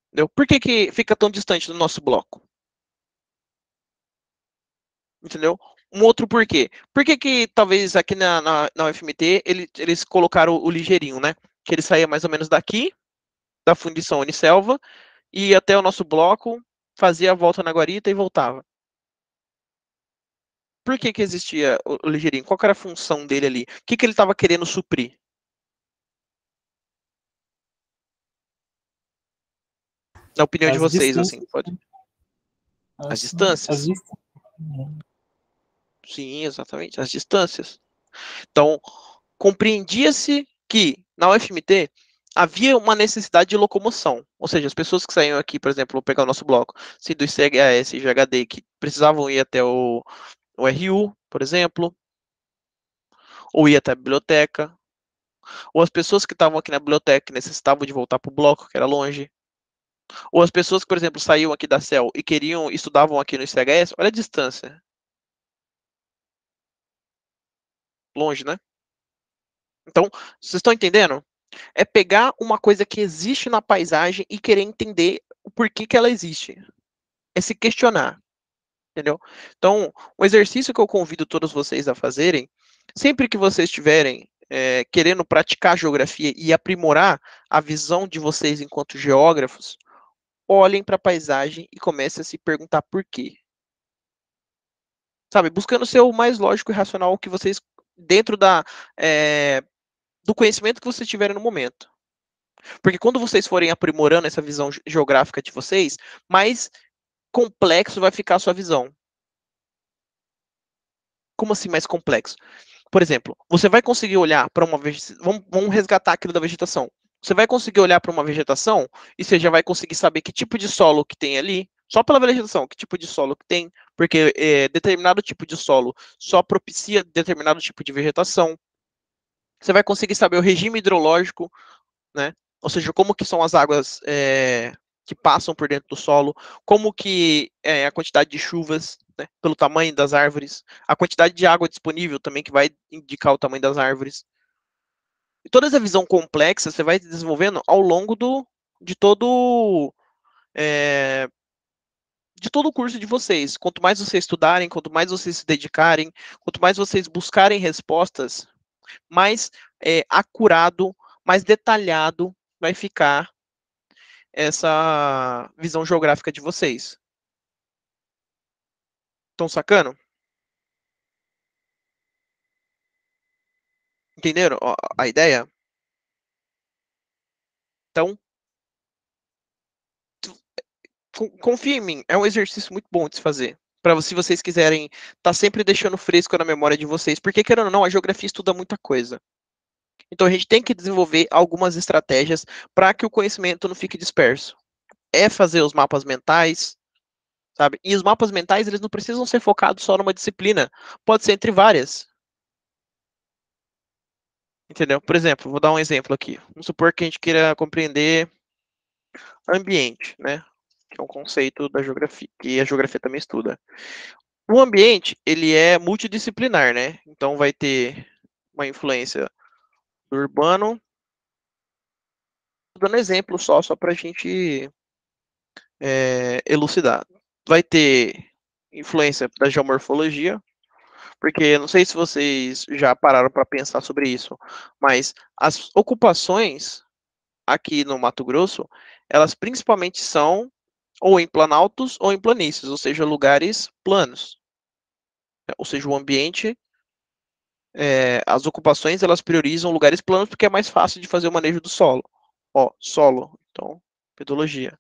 Entendeu? Por que fica tão distante do nosso bloco? Entendeu? Um outro porquê. Por que talvez aqui na UFMT eles colocaram o ligeirinho, né? Que ele saía mais ou menos daqui, da fundição Unicelva, e ia até o nosso bloco, fazia a volta na guarita e voltava. Por que existia o ligeirinho? Qual era a função dele ali? O que ele estava querendo suprir? Na opinião de As vocês, assim, distâncias, pode. né? As As distâncias? distâncias. Sim, exatamente, as distâncias. Então, compreendia-se que na UFMT havia uma necessidade de locomoção, ou seja, as pessoas que saíam aqui, por exemplo, vou pegar o nosso bloco, se do ICHS e GHD, que precisavam ir até o RU, por exemplo, ou ir até a biblioteca, ou as pessoas que estavam aqui na biblioteca que necessitavam de voltar para o bloco, que era longe, ou as pessoas que, por exemplo, saíam aqui da CEL e queriam, estudavam aqui no ICHS, olha a distância, longe, né? Então, vocês estão entendendo? É pegar uma coisa que existe na paisagem e querer entender o porquê que ela existe. É se questionar, entendeu? Então, o exercício que eu convido todos vocês a fazerem, sempre que vocês estiverem querendo praticar geografia e aprimorar a visão de vocês enquanto geógrafos, olhem para a paisagem e comecem a se perguntar por quê. Sabe, buscando ser o mais lógico e racional que vocês, dentro do conhecimento que vocês tiverem no momento. Porque quando vocês forem aprimorando essa visão geográfica de vocês, mais complexo vai ficar a sua visão. Como assim mais complexo? Por exemplo, você vai conseguir olhar para uma vegetação. Vamos resgatar aquilo da vegetação. Você vai conseguir olhar para uma vegetação e você já vai conseguir saber que tipo de solo que tem ali, só pela vegetação, que tipo de solo que tem, porque determinado tipo de solo só propicia determinado tipo de vegetação. Você vai conseguir saber o regime hidrológico, né? Ou seja, como que são as águas que passam por dentro do solo, como que é a quantidade de chuvas, né, pelo tamanho das árvores, a quantidade de água disponível também que vai indicar o tamanho das árvores. E toda essa visão complexa você vai desenvolvendo ao longo de todo é, de todo o curso de vocês. Quanto mais vocês estudarem, quanto mais vocês se dedicarem, quanto mais vocês buscarem respostas, mais acurado, mais detalhado vai ficar essa visão geográfica de vocês. Estão sacando? Entenderam a ideia? Então, confia em mim, é um exercício muito bom de se fazer. Para se vocês quiserem tá sempre deixando fresco na memória de vocês, porque querendo ou não, a geografia estuda muita coisa. Então a gente tem que desenvolver algumas estratégias para que o conhecimento não fique disperso. É fazer os mapas mentais, sabe? E os mapas mentais, eles não precisam ser focados só numa disciplina, pode ser entre várias. Entendeu? Por exemplo, vou dar um exemplo aqui. Vamos supor que a gente queira compreender ambiente, né? Que é um conceito da geografia, que a geografia também estuda. O ambiente, ele é multidisciplinar, né? Então vai ter uma influência do urbano. Dando exemplo só para a gente elucidar. Vai ter influência da geomorfologia, porque não sei se vocês já pararam para pensar sobre isso, mas as ocupações aqui no Mato Grosso, elas principalmente são ou em planaltos ou em planícies, ou seja, lugares planos. Ou seja, o ambiente, as ocupações, elas priorizam lugares planos porque é mais fácil de fazer o manejo do solo. Ó, solo, então, pedologia.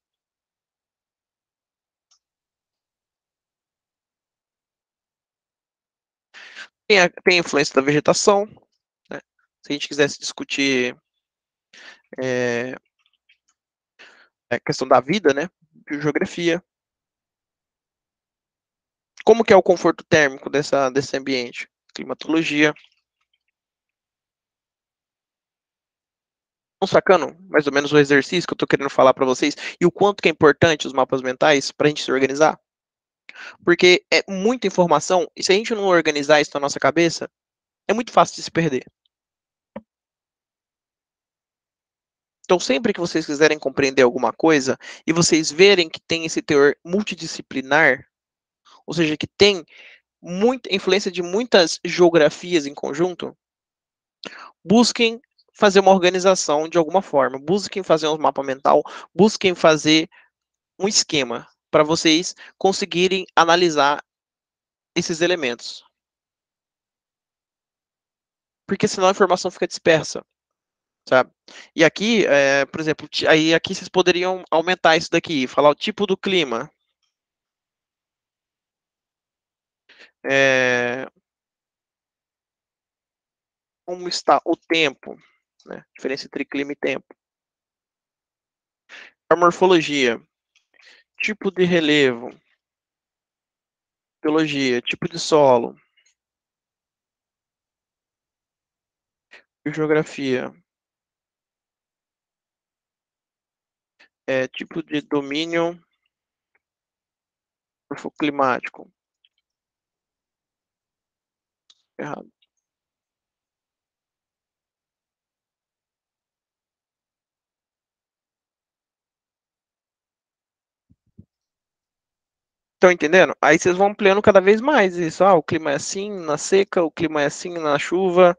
Tem a influência da vegetação, né? Se a gente quisesse discutir a questão da vida, né? Geografia. Como que é o conforto térmico desse ambiente? Climatologia. Estão sacando mais ou menos o exercício que eu estou querendo falar para vocês e o quanto que é importante os mapas mentais para a gente se organizar? Porque é muita informação e se a gente não organizar isso na nossa cabeça, é muito fácil de se perder. Então, sempre que vocês quiserem compreender alguma coisa e vocês verem que tem esse teor multidisciplinar, ou seja, que tem muita influência de muitas geografias em conjunto, busquem fazer uma organização de alguma forma, busquem fazer um mapa mental, busquem fazer um esquema para vocês conseguirem analisar esses elementos. Porque senão a informação fica dispersa, sabe? E aqui, por exemplo, aí aqui vocês poderiam aumentar isso daqui, falar o tipo do clima. É, como está o tempo, né? Diferença entre clima e tempo. A morfologia, tipo de relevo, biologia, tipo de solo, geografia, tipo de domínio morfoclimático. Errado. Estão entendendo? Aí vocês vão ampliando cada vez mais isso. Ah, o clima é assim na seca, o clima é assim na chuva.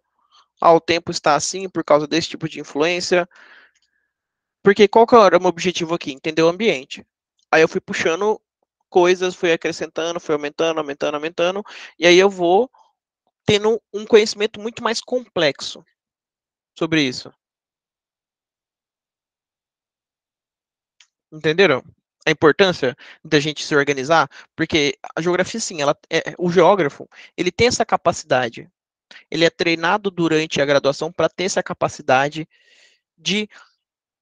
Ah, o tempo está assim por causa desse tipo de influência. Porque qual que era o meu objetivo aqui? Entender o ambiente. Aí eu fui puxando coisas, fui acrescentando, fui aumentando, aumentando, aumentando. E aí eu vou tendo um conhecimento muito mais complexo sobre isso. Entenderam? A importância da gente se organizar, porque a geografia, sim, o geógrafo, ele tem essa capacidade, ele é treinado durante a graduação para ter essa capacidade de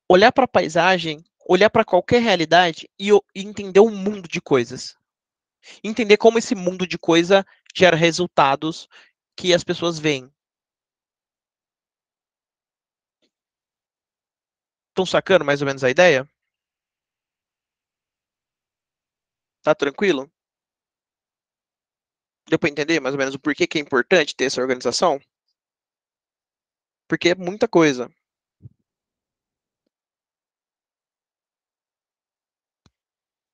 olhar para a paisagem, olhar para qualquer realidade e entender um mundo de coisas. Entender como esse mundo de coisa gera resultados que as pessoas veem. Estão sacando mais ou menos a ideia? Tá tranquilo? Deu para entender mais ou menos o porquê que é importante ter essa organização? Porque é muita coisa.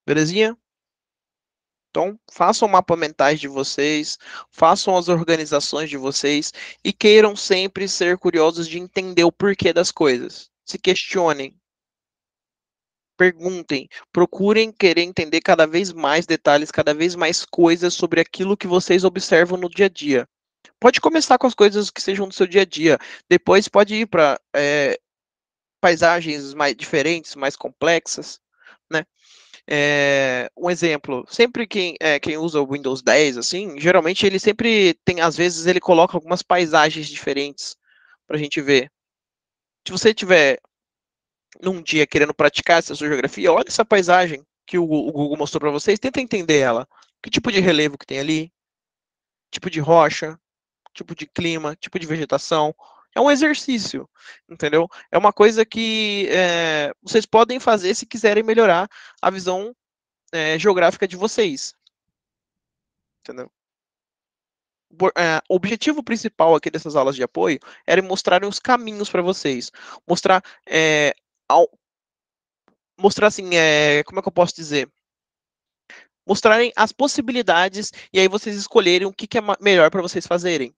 Belezinha? Então, façam mapa mentais de vocês, façam as organizações de vocês e queiram sempre ser curiosos de entender o porquê das coisas. Se questionem, perguntem, procurem querer entender cada vez mais detalhes, cada vez mais coisas sobre aquilo que vocês observam no dia a dia. Pode começar com as coisas que sejam do seu dia a dia, depois pode ir para paisagens mais diferentes, mais complexas, né? Um exemplo, sempre quem usa o Windows 10, assim, geralmente ele sempre tem, às vezes, ele coloca algumas paisagens diferentes para a gente ver. Se você tiver num dia querendo praticar essa sua geografia, olha essa paisagem que o Google mostrou para vocês, tenta entender ela. Que tipo de relevo que tem ali, tipo de rocha, tipo de clima, tipo de vegetação. É um exercício, entendeu? É uma coisa que vocês podem fazer se quiserem melhorar a visão geográfica de vocês, entendeu? O objetivo principal aqui dessas aulas de apoio era mostrarem os caminhos para vocês, mostrar, mostrar assim, como é que eu posso dizer? Mostrarem as possibilidades e aí vocês escolherem o que é melhor para vocês fazerem,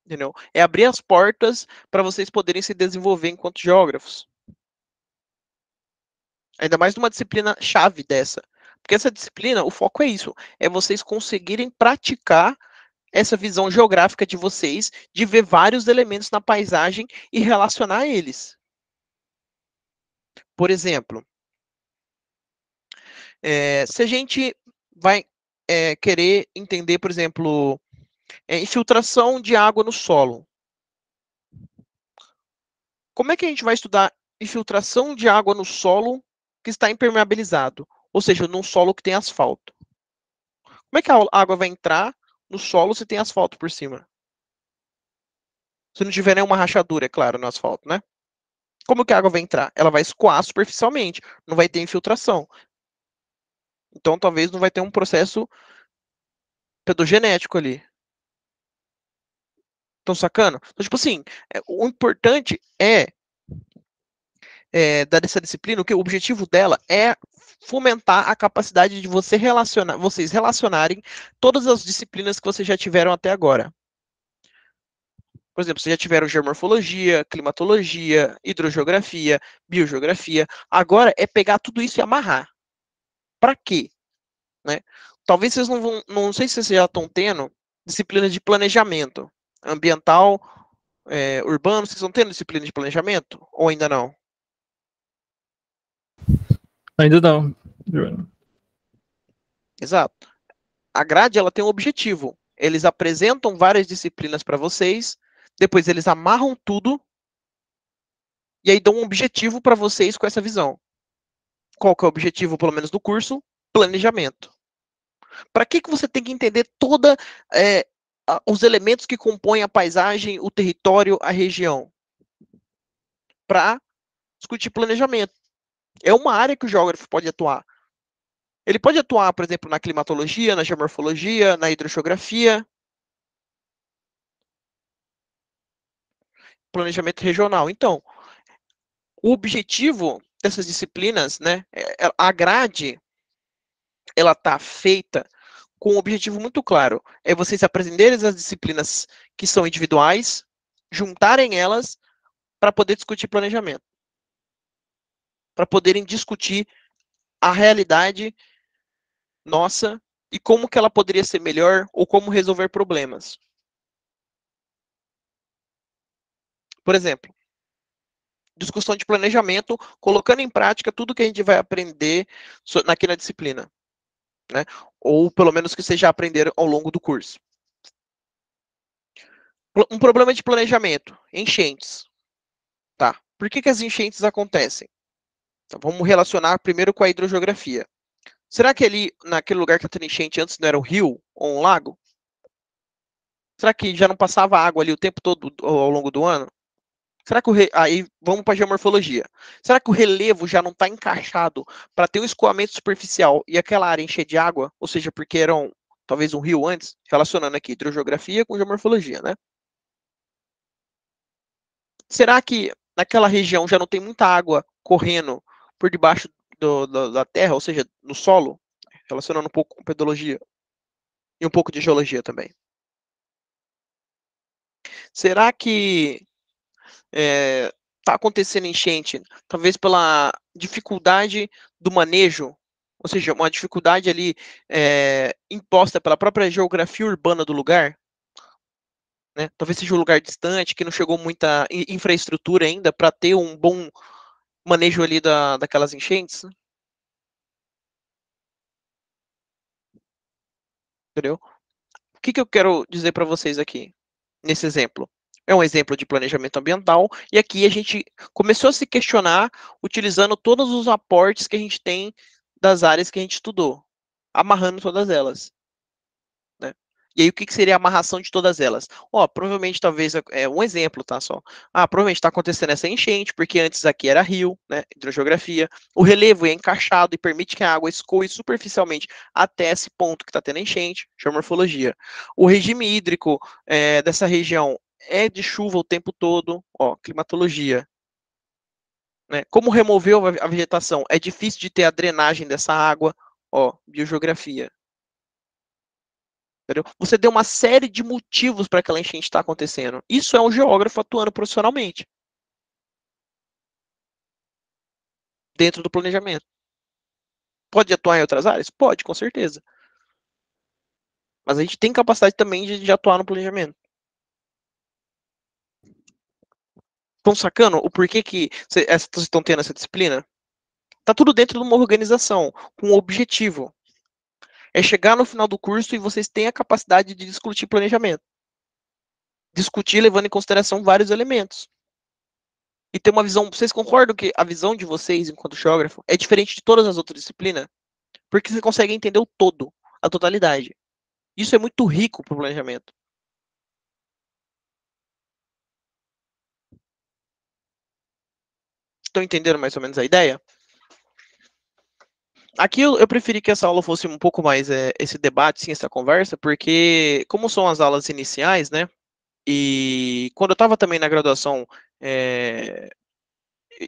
entendeu? É abrir as portas para vocês poderem se desenvolver enquanto geógrafos. Ainda mais numa disciplina chave dessa. Porque essa disciplina, o foco é isso, é vocês conseguirem praticar essa visão geográfica de vocês, de ver vários elementos na paisagem e relacionar eles. Por exemplo, se a gente vai querer entender, por exemplo, infiltração de água no solo. Como é que a gente vai estudar infiltração de água no solo que está impermeabilizado? Ou seja, num solo que tem asfalto. Como é que a água vai entrar no solo se tem asfalto por cima? Se não tiver nenhuma rachadura, é claro, no asfalto, né? Como que a água vai entrar? Ela vai escoar superficialmente, não vai ter infiltração. Então, talvez não vai ter um processo pedogenético ali. Estão sacando? Então, tipo assim, o importante da essa disciplina, que o objetivo dela é fomentar a capacidade de vocês relacionarem todas as disciplinas que vocês já tiveram até agora. Por exemplo, vocês já tiveram geomorfologia, climatologia, hidrogeografia, biogeografia. Agora é pegar tudo isso e amarrar. Para quê? Né? Talvez vocês não sei se vocês já estão tendo disciplina de planejamento ambiental, urbano. Vocês estão tendo disciplina de planejamento ou ainda não? Ainda não, Joana. Exato. A grade ela tem um objetivo. Eles apresentam várias disciplinas para vocês, depois eles amarram tudo e aí dão um objetivo para vocês com essa visão. Qual que é o objetivo, pelo menos do curso? Planejamento. Para que você tem que entender toda os elementos que compõem a paisagem, o território, a região? Para discutir planejamento. É uma área que o geógrafo pode atuar. Ele pode atuar, por exemplo, na climatologia, na geomorfologia, na hidrogeografia, planejamento regional. Então, o objetivo dessas disciplinas, né, a grade, ela está feita com um objetivo muito claro. É vocês aprenderem as disciplinas que são individuais, juntarem elas para poder discutir planejamento. Para poderem discutir a realidade nossa e como que ela poderia ser melhor ou como resolver problemas. Por exemplo, discussão de planejamento, colocando em prática tudo que a gente vai aprender aqui na disciplina, né? Ou pelo menos que vocês já aprenderam ao longo do curso. Um problema de planejamento, enchentes. Tá. Por que as enchentes acontecem? Então, vamos relacionar primeiro com a hidrogeografia. Será que ali, naquele lugar que está tendo enchente, antes não era um rio ou um lago? Será que já não passava água ali o tempo todo ao longo do ano? Será que aí vamos para a geomorfologia. Será que o relevo já não está encaixado para ter um escoamento superficial e aquela área encher de água? Ou seja, porque era talvez um rio antes, relacionando aqui hidrogeografia com geomorfologia, né? Será que naquela região já não tem muita água correndo por debaixo da terra, ou seja, no solo? Relacionando um pouco com pedologia e um pouco de geologia também. Será que está acontecendo enchente, talvez pela dificuldade do manejo, ou seja, uma dificuldade ali imposta pela própria geografia urbana do lugar, né? Talvez seja um lugar distante, que não chegou muita infraestrutura ainda para ter um bom manejo ali daquelas enchentes, entendeu? O que eu quero dizer para vocês aqui, nesse exemplo? É um exemplo de planejamento ambiental, e aqui a gente começou a se questionar utilizando todos os aportes que a gente tem das áreas que a gente estudou, amarrando todas elas. Né? E aí, o que seria a amarração de todas elas? Ó, provavelmente, talvez, é um exemplo, tá, só. Ah, provavelmente está acontecendo essa enchente, porque antes aqui era rio, né, hidrogeografia. O relevo é encaixado e permite que a água escoe superficialmente até esse ponto que está tendo enchente, geomorfologia. O regime hídrico dessa região é de chuva o tempo todo, ó, climatologia. Né? Como remover a vegetação? É difícil de ter a drenagem dessa água, ó, biogeografia. Entendeu? Você deu uma série de motivos para aquela enchente estar acontecendo. Isso é um geógrafo atuando profissionalmente, dentro do planejamento. Pode atuar em outras áreas? Pode, com certeza. Mas a gente tem capacidade também de atuar no planejamento. Estão sacando o porquê que vocês estão tendo essa disciplina? Tá tudo dentro de uma organização, com um objetivo. É chegar no final do curso e vocês têm a capacidade de discutir planejamento. Discutir levando em consideração vários elementos. E ter uma visão. Vocês concordam que a visão de vocês, enquanto geógrafo, é diferente de todas as outras disciplinas? Porque você consegue entender o todo, a totalidade. Isso é muito rico para o planejamento. Estão entendendo mais ou menos a ideia? Aqui eu preferi que essa aula fosse um pouco mais esse debate, sim, essa conversa, porque como são as aulas iniciais, né? E quando eu estava também na graduação,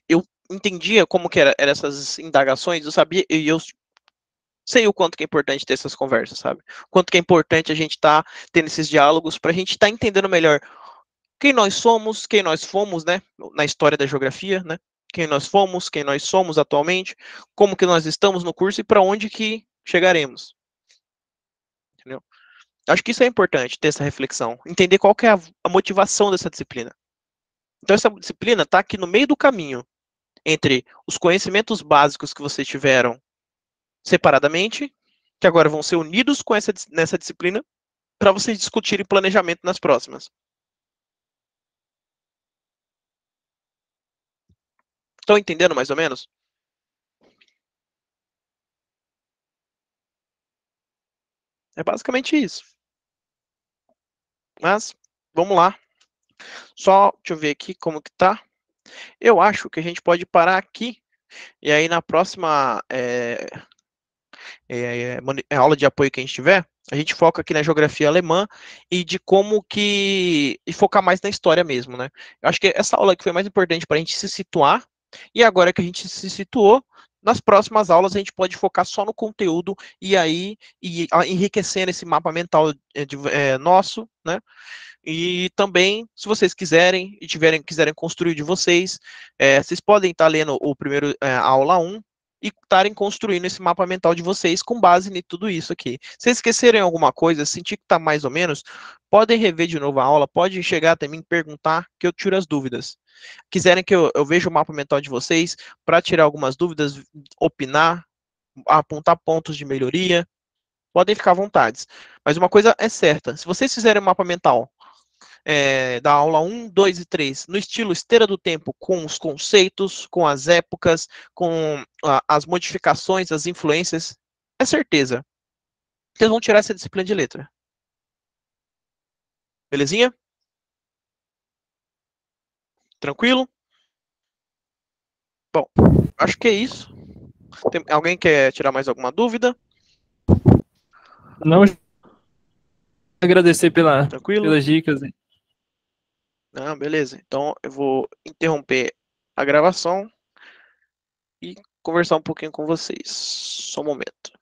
eu entendia como que eram essas indagações, eu sabia, e eu sei o quanto que é importante ter essas conversas, sabe? O quanto que é importante a gente estar tendo esses diálogos para a gente estar entendendo melhor quem nós somos, quem nós fomos, né, na história da geografia, né, quem nós fomos, quem nós somos atualmente, como que nós estamos no curso e para onde que chegaremos, entendeu? Acho que isso é importante, ter essa reflexão, entender qual que é a motivação dessa disciplina. Então essa disciplina está aqui no meio do caminho entre os conhecimentos básicos que vocês tiveram separadamente, que agora vão ser unidos com nessa disciplina, para vocês discutirem planejamento nas próximas. Estão entendendo mais ou menos? É basicamente isso. Mas, vamos lá. Só, deixa eu ver aqui como que tá. Eu acho que a gente pode parar aqui. E aí, na próxima aula de apoio que a gente tiver, a gente foca aqui na geografia alemã e de como que. E focar mais na história mesmo, né? Eu acho que essa aula aqui foi mais importante para a gente se situar. E agora que a gente se situou, nas próximas aulas a gente pode focar só no conteúdo e aí enriquecendo esse mapa mental nosso, né? E também, se vocês quiserem e quiserem construir de vocês, vocês podem estar lendo o primeiro a aula 1 e estarem construindo esse mapa mental de vocês com base em tudo isso aqui. Se vocês esquecerem alguma coisa, sentir que está mais ou menos, podem rever de novo a aula, pode chegar até mim e perguntar que eu tiro as dúvidas. Quiserem que eu veja o mapa mental de vocês para tirar algumas dúvidas, opinar, apontar pontos de melhoria, podem ficar à vontade. Mas uma coisa é certa, se vocês fizerem um mapa mental da aula 1, 2 e 3, no estilo esteira do tempo, com os conceitos, com as épocas, com as modificações, as influências, é certeza. Vocês vão tirar essa disciplina de letra. Belezinha? Tranquilo? Bom, acho que é isso. Alguém quer tirar mais alguma dúvida? Não, agradecer Tranquilo? pelas dicas. Não, beleza. Então eu vou interromper a gravação e conversar um pouquinho com vocês. Só um momento.